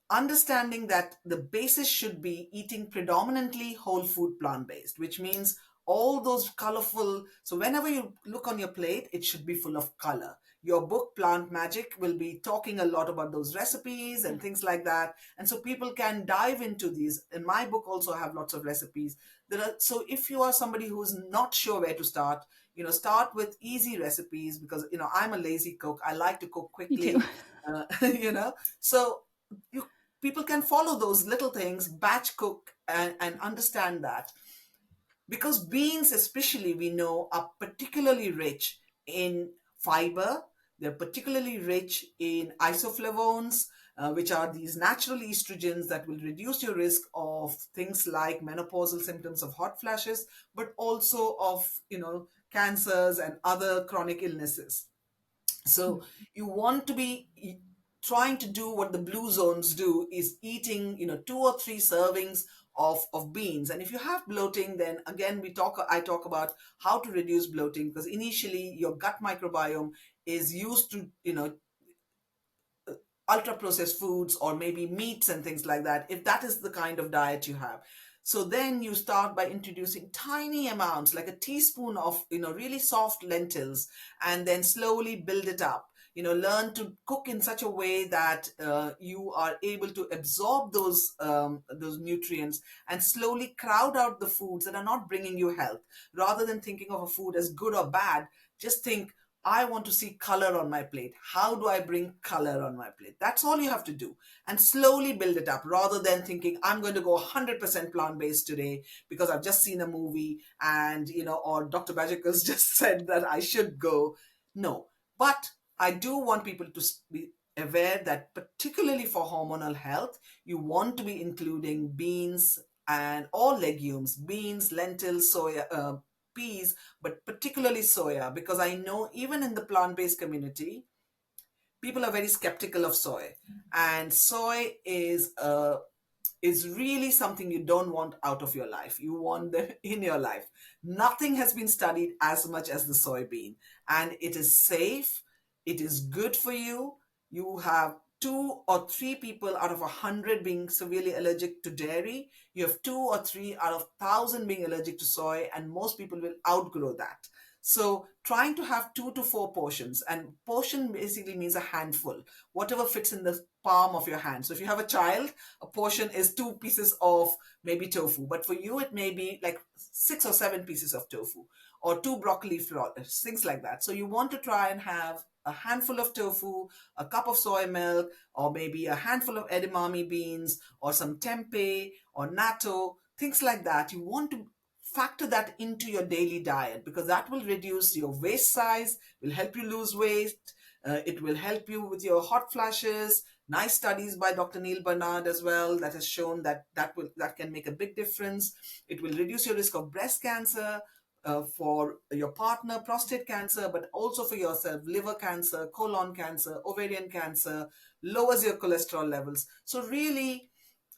understanding that the basis should be eating predominantly whole food plant based, which means all those colorful. So whenever you look on your plate, it should be full of color. Your book Plant Magic will be talking a lot about those recipes and things like that, and so people can dive into these. In my book also, I have lots of recipes. So if you are somebody who's not sure where to start, start with easy recipes, because I'm a lazy cook. I like to cook Me too. quickly. So you people can follow those little things, batch cook, and understand that. Because beans, especially, we know, are particularly rich in fiber. They're particularly rich in isoflavones, which are these natural estrogens that will reduce your risk of things like menopausal symptoms of hot flashes, but also of cancers and other chronic illnesses. So you want to be trying to do what the blue zones do, is eating 2 or 3 servings of beans. And if you have bloating, then again I talk about how to reduce bloating, because initially your gut microbiome is used to, ultra processed foods or maybe meats and things like that, if that is the kind of diet you have. So then you start by introducing tiny amounts, like a teaspoon of, really soft lentils, and then slowly build it up. Learn to cook in such a way that you are able to absorb those nutrients, and slowly crowd out the foods that are not bringing you health. Rather than thinking of a food as good or bad, just think, I want to see color on my plate. How do I bring color on my plate? That's all you have to do. And slowly build it up, rather than thinking, I'm going to go 100% plant based today because I've just seen a movie and, or Dr. Bajekal's just said that I should go. No. But I do want people to be aware that, particularly for hormonal health, you want to be including beans and all legumes, beans, lentils, soya, peas, but particularly soya, because I know even in the plant based community, people are very skeptical of soy. And soy is really something you don't want out of your life. You want them in your life. Nothing has been studied as much as the soybean, and it is safe. It is good for you. You have 2 or 3 people out of 100 being severely allergic to dairy. You have 2 or 3 out of 1,000 being allergic to soy, and most people will outgrow that. So trying to have 2 to 4 portions, and portion basically means a handful, whatever fits in the palm of your hand. So if you have a child, a portion is 2 pieces of maybe tofu, but for you it may be like 6 or 7 pieces of tofu, or 2 broccoli florets, things like that. So you want to try and have a handful of tofu, a cup of soy milk, or maybe a handful of edamame beans, or some tempeh or natto, things like that. You want to factor that into your daily diet, because that will reduce your waist size, will help you lose weight. It will help you with your hot flashes. Nice studies by Dr. Neil Barnard as well that has shown that can make a big difference. It will reduce your risk of breast cancer, for your partner, prostate cancer, but also for yourself, liver cancer, colon cancer, ovarian cancer, lowers your cholesterol levels. So really,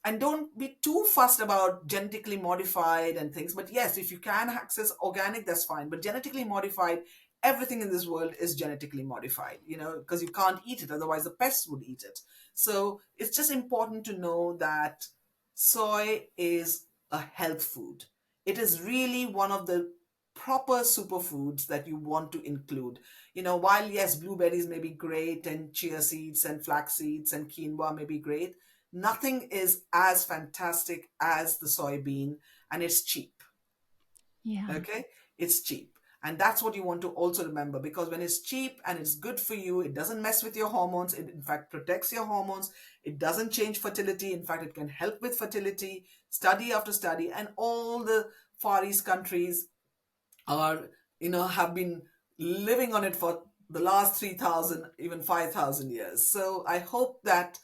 and don't be too fussed about genetically modified and things. But yes, if you can access organic, that's fine. But genetically modified, everything in this world is genetically modified, because you can't eat it. Otherwise, the pests would eat it. So it's just important to know that soy is a health food. It is really one of the proper superfoods that you want to include. While yes, blueberries may be great, and chia seeds and flax seeds and quinoa may be great, nothing is as fantastic as the soybean, and it's cheap. Yeah. Okay? It's cheap. And that's what you want to also remember, because when it's cheap and it's good for you, it doesn't mess with your hormones. It, in fact, protects your hormones. It doesn't change fertility. In fact, it can help with fertility, study after study. And all the Far East countries are, have been living on it for the last 3,000, even 5,000 years. So I hope that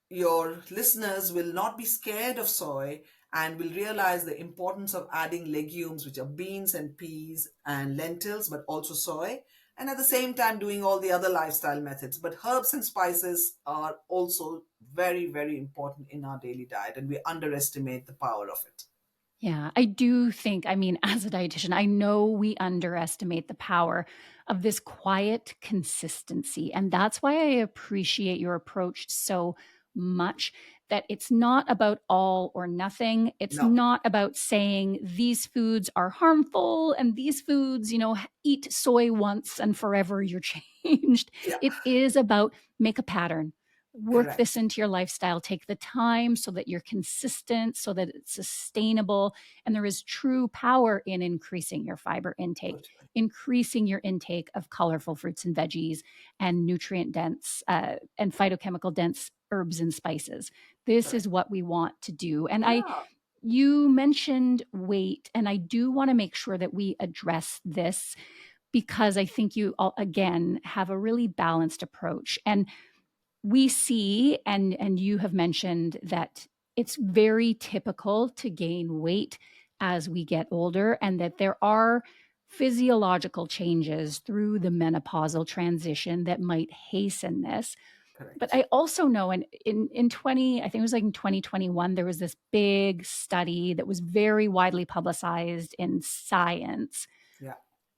your listeners will not be scared of soy, and will realize the importance of adding legumes, which are beans and peas and lentils, but also soy, and at the same time doing all the other lifestyle methods. But herbs and spices are also very, very important in our daily diet, and we underestimate the power of it. Yeah, I do think, I mean, as a dietitian, I know we underestimate the power of this quiet consistency. And that's why I appreciate your approach so much, that it's not about all or nothing. It's No, not about saying these foods are harmful and these foods, eat soy once and forever you're changed. yeah, It is about make a pattern. Work this correct. into your lifestyle. Take the time so that you're consistent, so that it's sustainable. And there is true power in increasing your fiber intake, Totally. increasing your intake of colorful fruits and veggies, and nutrient dense and phytochemical dense herbs and spices. This is Correct. what we want to do. And Yeah. you mentioned weight, and I do want to make sure that we address this, because I think you all, again, have a really balanced approach. And we see, and you have mentioned that it's very typical to gain weight as we get older, and that there are physiological changes through the menopausal transition that might hasten this. But Correct. I also know in 20, I think it was like in 2021, there was this big study that was very widely publicized in Science Yeah.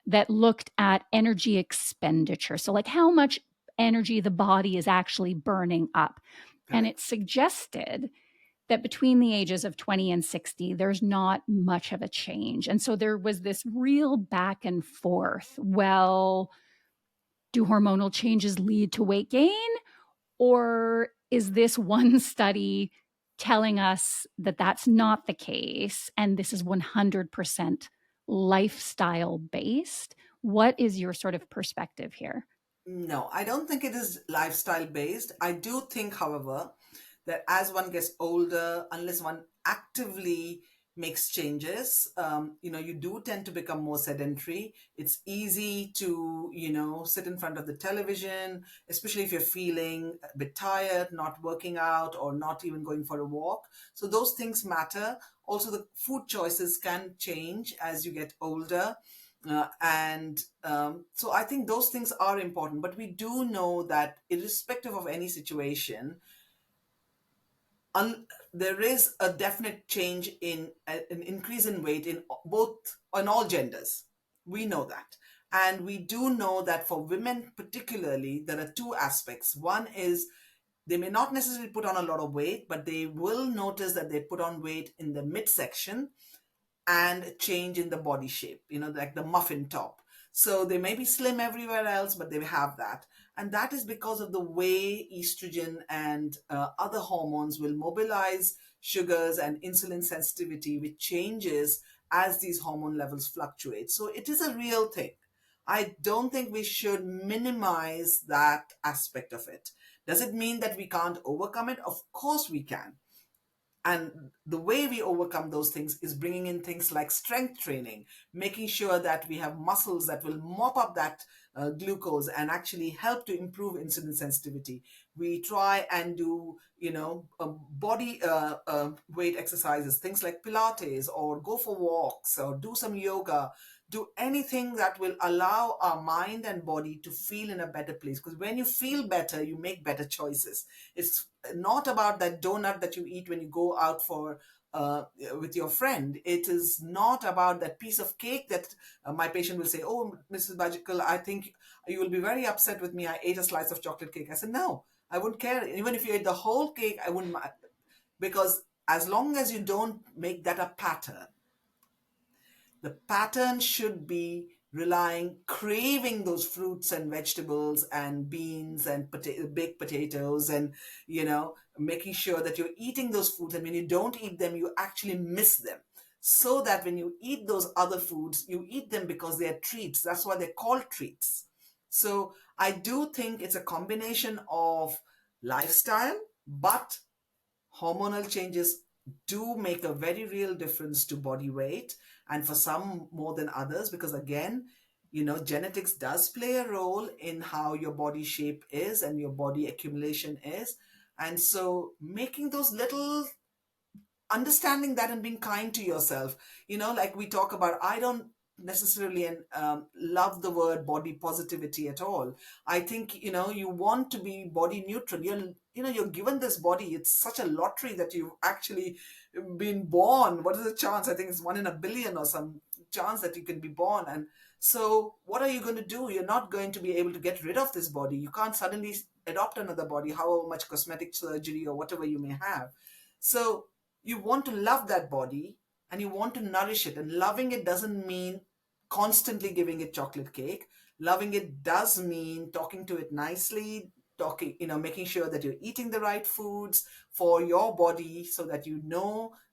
that looked at energy expenditure. So, like how much energy the body is actually burning up. And it Correct. suggested that between the ages of 20 and 60, there's not much of a change. And so there was this real back and forth. Well, do hormonal changes lead to weight gain? Or is this one study telling us that that's not the case and this is 100% lifestyle based? What is your sort of perspective here? No, I don't think it is lifestyle based. I do think, however, that as one gets older, unless one actively makes changes, you do tend to become more sedentary. It's easy to, sit in front of the television, especially if you're feeling a bit tired, not working out, or not even going for a walk. So those things matter. Also, the food choices can change as you get older. And so I think those things are important. But we do know that, irrespective of any situation, there is a definite change in an increase in weight in both on all genders. We know that. And we do know that for women particularly, there are two aspects. One is they may not necessarily put on a lot of weight, but they will notice that they put on weight in the midsection and change in the body shape, like the muffin top. So they may be slim everywhere else, but they have that. And that is because of the way estrogen and other hormones will mobilize sugars and insulin sensitivity, which changes as these hormone levels fluctuate. So it is a real thing. I don't think we should minimize that aspect of it. Does it mean that we can't overcome it? Of course we can. And the way we overcome those things is bringing in things like strength training, making sure that we have muscles that will mop up that glucose and actually help to improve insulin sensitivity. We try and do, body weight exercises, things like Pilates, or go for walks, or do some yoga, do anything that will allow our mind and body to feel in a better place. Because when you feel better, you make better choices. It's not about that donut that you eat when you go out for with your friend. It is not about that piece of cake that my patient will say, "Oh, Mrs. Bajekal, I think you will be very upset with me. I ate a slice of chocolate cake." I said, "No, I wouldn't care. Even if you ate the whole cake, I wouldn't, because as long as you don't make that a pattern, the pattern should be relying, craving those fruits and vegetables and beans and baked potatoes, and making sure that you're eating those foods. And when you don't eat them, you actually miss them. So that when you eat those other foods, you eat them because they're treats. That's why they're called treats. So I do think it's a combination of lifestyle, but hormonal changes do make a very real difference to body weight, and for some more than others, because again, genetics does play a role in how your body shape is and your body accumulation is. And so making those little, understanding that and being kind to yourself, like we talk about, I don't necessarily love the word body positivity at all. I think, you want to be body neutral. You're given this body. It's such a lottery that you've actually been born. What is the chance? I think it's 1 in a billion or some chance that you can be born. And so what are you going to do? You're not going to be able to get rid of this body. You can't suddenly adopt another body, however much cosmetic surgery or whatever you may have. So you want to love that body, and you want to nourish it. And loving it doesn't mean constantly giving it chocolate cake. Loving it does mean talking to it nicely, talking, making sure that you're eating the right foods for your body, so that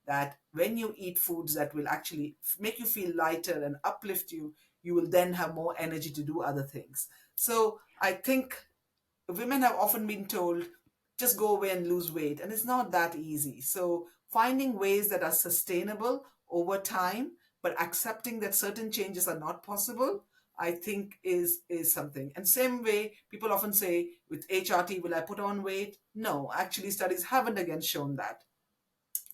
that when you eat foods that will actually make you feel lighter and uplift you, you will then have more energy to do other things. So I think women have often been told, just go away and lose weight, and it's not that easy. So finding ways that are sustainable over time, but accepting that certain changes are not possible, I think is something. And same way, people often say, with HRT, will I put on weight? No, actually studies haven't again shown that.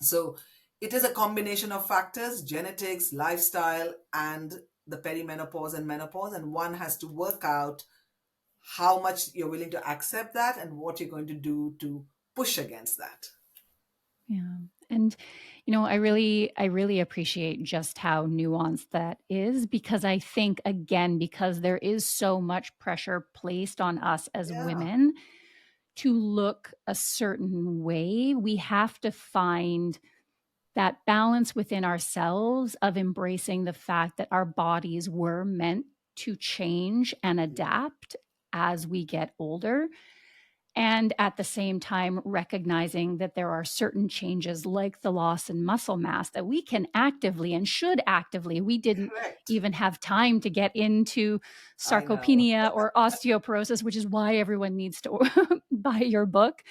So it is a combination of factors: genetics, lifestyle, and the perimenopause and menopause, and one has to work out how much you're willing to accept that and what you're going to do to push against that. Yeah. And I really appreciate just how nuanced that is, because I think, again, because there is so much pressure placed on us as Yeah, women to look a certain way, we have to find that balance within ourselves of embracing the fact that our bodies were meant to change and adapt as we get older, and at the same time recognizing that there are certain changes like the loss in muscle mass that we can actively and should actively. We didn't correct. even have time to get into I know. sarcopenia or osteoporosis, which is why everyone needs to buy your book.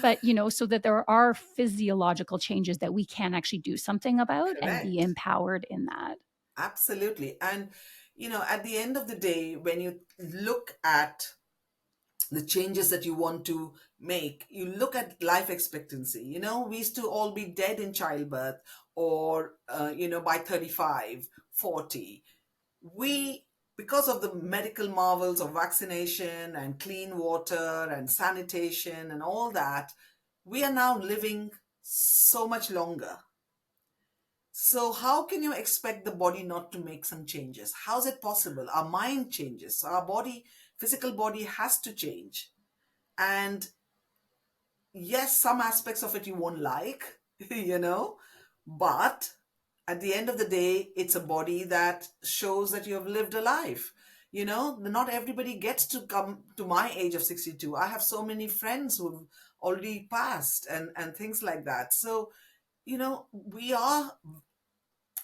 But so that there are physiological changes that we can actually do something about and be Correct. empowered in that. Absolutely. And, at the end of the day, when you look at the changes that you want to make, you look at life expectancy. We used to all be dead in childbirth, or by 35, 40. We, because of the medical marvels of vaccination and clean water and sanitation and all that, we are now living so much longer. So how can you expect the body not to make some changes? How is it possible? Our mind changes, so our body, physical body, has to change. And yes, some aspects of it you won't like, you know, but at the end of the day, it's a body that shows that you have lived a life. Not everybody gets to come to my age of 62. I have so many friends who've already passed, and things like that. So, we are,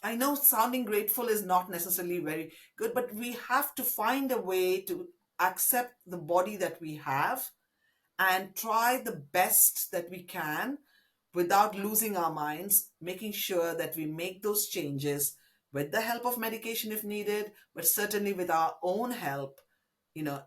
I know sounding grateful is not necessarily very good, but we have to find a way to accept the body that we have and try the best that we can without losing our minds, making sure that we make those changes with the help of medication if needed, but certainly with our own help,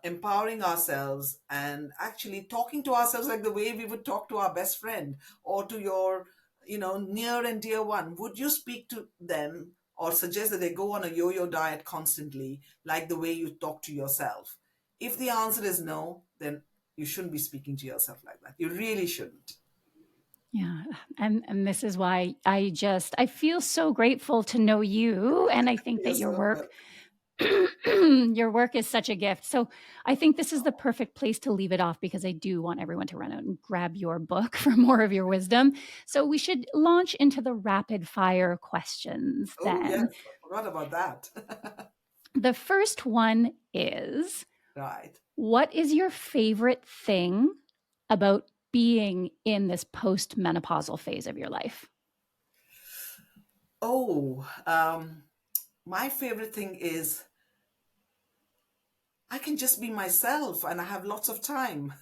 empowering ourselves and actually talking to ourselves like the way we would talk to our best friend or to your, near and dear one. Would you speak to them or suggest that they go on a yo yo diet constantly, like the way you talk to yourself? If the answer is no, then you shouldn't be speaking to yourself like that. You really shouldn't. Yeah. And this is why I feel so grateful to know you. And I think that Yes, your so work, your work is such a gift. So I think this is the perfect place to leave it off, because I do want everyone to run out and grab your book for more of your wisdom. So we should launch into the rapid fire questions oh yes, then. I forgot about that. The first one is, Right. what is your favorite thing about being in this post-menopausal phase of your life? Oh, my favorite thing is I can just be myself and I have lots of time.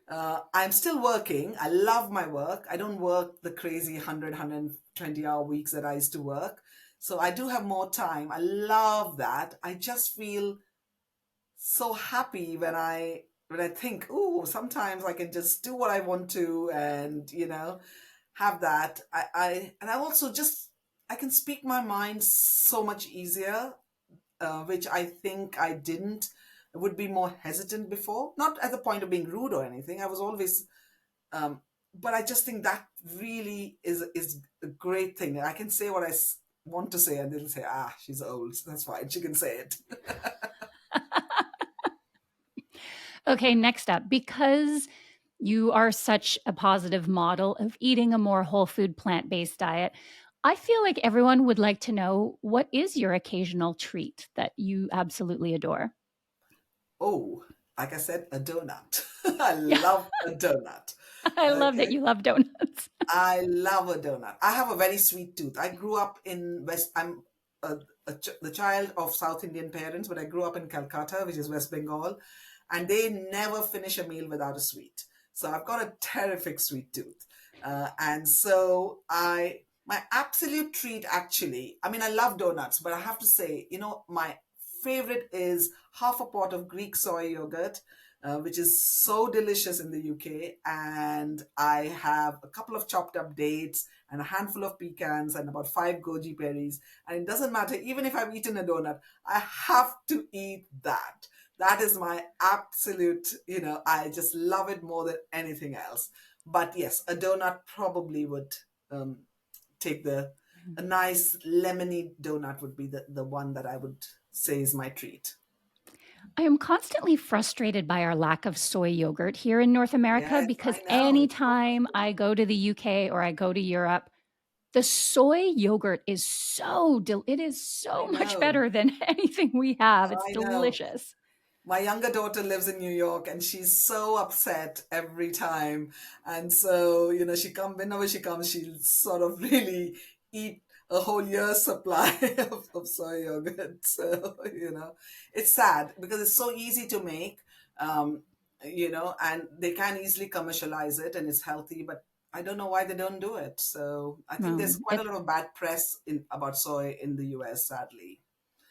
I'm still working. I love my work. I don't work the crazy 100, 120-hour weeks that I used to work. So I do have more time. I love that. I just feel so happy when I think, oh, sometimes I can just do what I want to, and have that. I also just, I can speak my mind so much easier, which I think I didn't. I would be more hesitant before, not at the point of being rude or anything. I was always, um, but I just think that really is a great thing. I can say what want to say, and they'll say, "Ah, she's old. That's fine. She can say it." Okay, next up, because you are such a positive model of eating a more whole food, plant based diet, I feel like everyone would like to know, what is your occasional treat that you absolutely adore? Oh, like I said, a donut. I Yeah, love a donut. I love that Okay. you love donuts. I love a donut. I have a very sweet tooth. I grew up in I'm the child of South Indian parents, but I grew up in Calcutta, which is West Bengal, and they never finish a meal without a sweet. So I've got a terrific sweet tooth. And so my absolute treat, actually, I mean, I love donuts, but I have to say, my favorite is half a pot of Greek soy yogurt, which is so delicious in the UK. And I have a couple of chopped up dates and a handful of pecans and about five goji berries. And it doesn't matter, even if I've eaten a donut, I have to eat that That is my absolute, I just love it more than anything else. But yes, a donut probably would um, take a nice lemony donut would be the one that I would say is my treat. I am constantly frustrated by our lack of soy yogurt here in North America Yes, because I know. It's so anytime I go to the UK or I go to Europe, the soy yogurt is it is so I much know. better than anything we have. It's I know. delicious. My younger daughter lives in New York and she's so upset every time. And so, whenever she comes, she'll sort of really eat a whole year's supply of soy yogurt. So, it's sad because it's so easy to make, um, and they can easily commercialize it and it's healthy, but I don't know why they don't do it. So I think Well, there's quite a lot of bad press about soy in the US, sadly.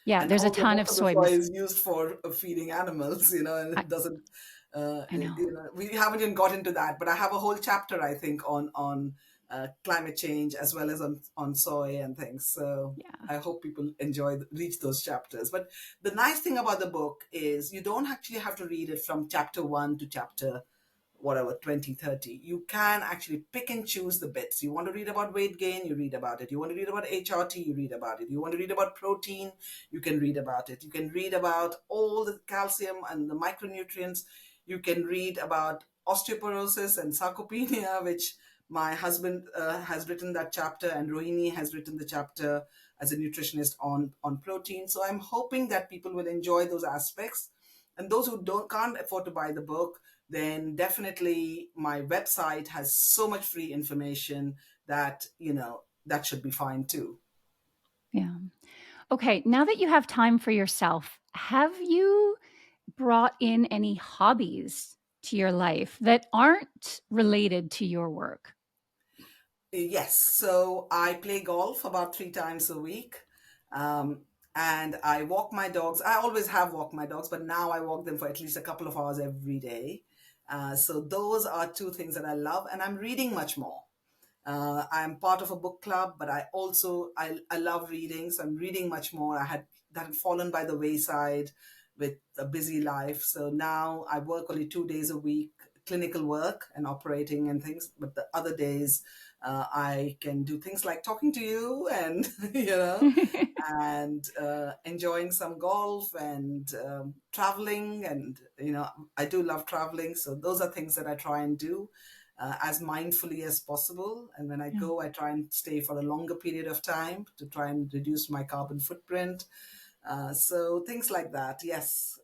yeah, And there's a also ton of most of the soy soy is used for feeding animals, and I, it doesn't I know. we haven't even got into that, but I have a whole chapter, I think, on climate change as well as on soy and things. So Yeah. I hope people reach those chapters. But the nice thing about the book is you don't actually have to read it from chapter 1 to chapter whatever 2030. You can actually pick and choose the bits. You want to read about weight gain, you read about it. You want to read about HRT, you read about it. You want to read about protein, you can read about it. You can read about all the calcium and the micronutrients. You can read about osteoporosis and sarcopenia, which my husband has written that chapter, and Rohini has written the chapter as a nutritionist on protein. So I'm hoping that people will enjoy those aspects, and those who don't can't afford to buy the book, then definitely my website has so much free information that that should be fine too. Yeah. Okay, now that you have time for yourself, have you brought in any hobbies to your life that aren't related to your work? Yes, so I play golf about 3 times a week. Um, and I walk my dogs. I always have walked my dogs, but now I walk them for at least a couple of hours every day. So those are two things that I love, and I'm reading much more. I'm part of a book club, but I love reading, so I'm reading much more. That had fallen by the wayside with a busy life, so now I work only 2 days a week, clinical work and operating and things. But the other days, I can do things like talking to you and and enjoying some golf and traveling. And I do love traveling, so those are things that I try and do as mindfully as possible. And when I Yeah. go, I try and stay for a longer period of time to try and reduce my carbon footprint. So things like that. Yes,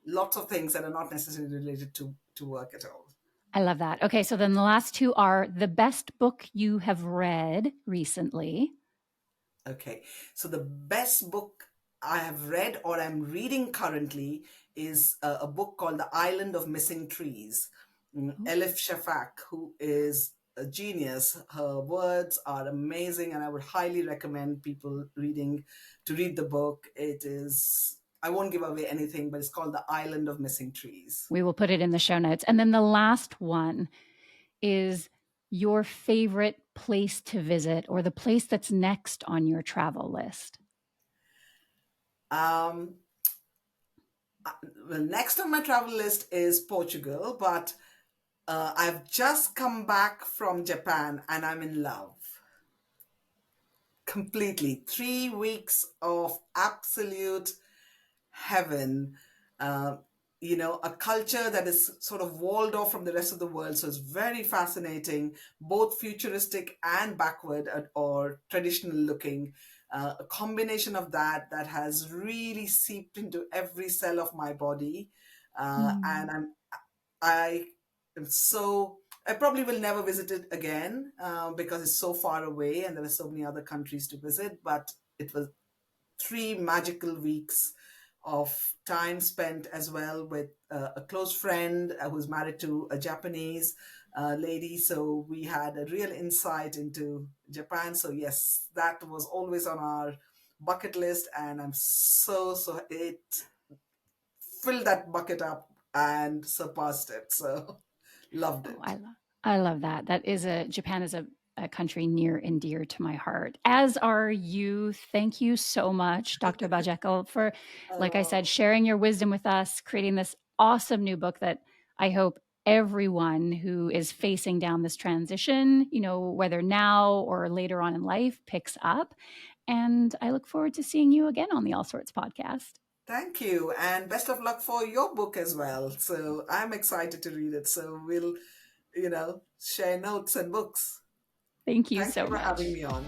lots of things that are not necessarily related to work at all. I love that. Okay, so then the last two are the best book you have read recently. Okay, so the best book I have read or I'm reading currently is a book called The Island of Missing Trees. Oh, Elif Shafak, who is a genius. Her words are amazing, and I would highly recommend people to read the book. It is, I won't give away anything, but it's called The Island of Missing Trees. we will put it in the show notes. And then the last one is your favorite place to visit or the place that's next on your travel list. Um, well, next on my travel list is Portugal, but I've just come back from Japan and I'm in love completely. 3 weeks of absolute heaven. Uh, a culture that is sort of walled off from the rest of the world. So it's very fascinating, both futuristic and backward or traditional looking. A combination of that has really seeped into every cell of my body. And Mm. I am so, I probably will never visit it again because it's so far away and there are so many other countries to visit. But it was 3 magical weeks of time spent as well with a close friend who's married to a Japanese lady. So we had a real insight into Japan. So, yes, that was always on our bucket list. And I'm so, it filled that bucket up and surpassed it. So, loved Oh, it. I love that. That is Japan is a a country near and dear to my heart, as are you. Thank you so much, Dr. Bajekal, for, like I said, Oh, sharing your wisdom with us, creating this awesome new book that I hope everyone who is facing down this transition, whether now or later on in life, picks up. And I look forward to seeing you again on the Allsorts podcast. thank you. And best of luck for your book as well. So I'm excited to read it. So we'll, share notes and books. Thank you Thank you so for much. having me on.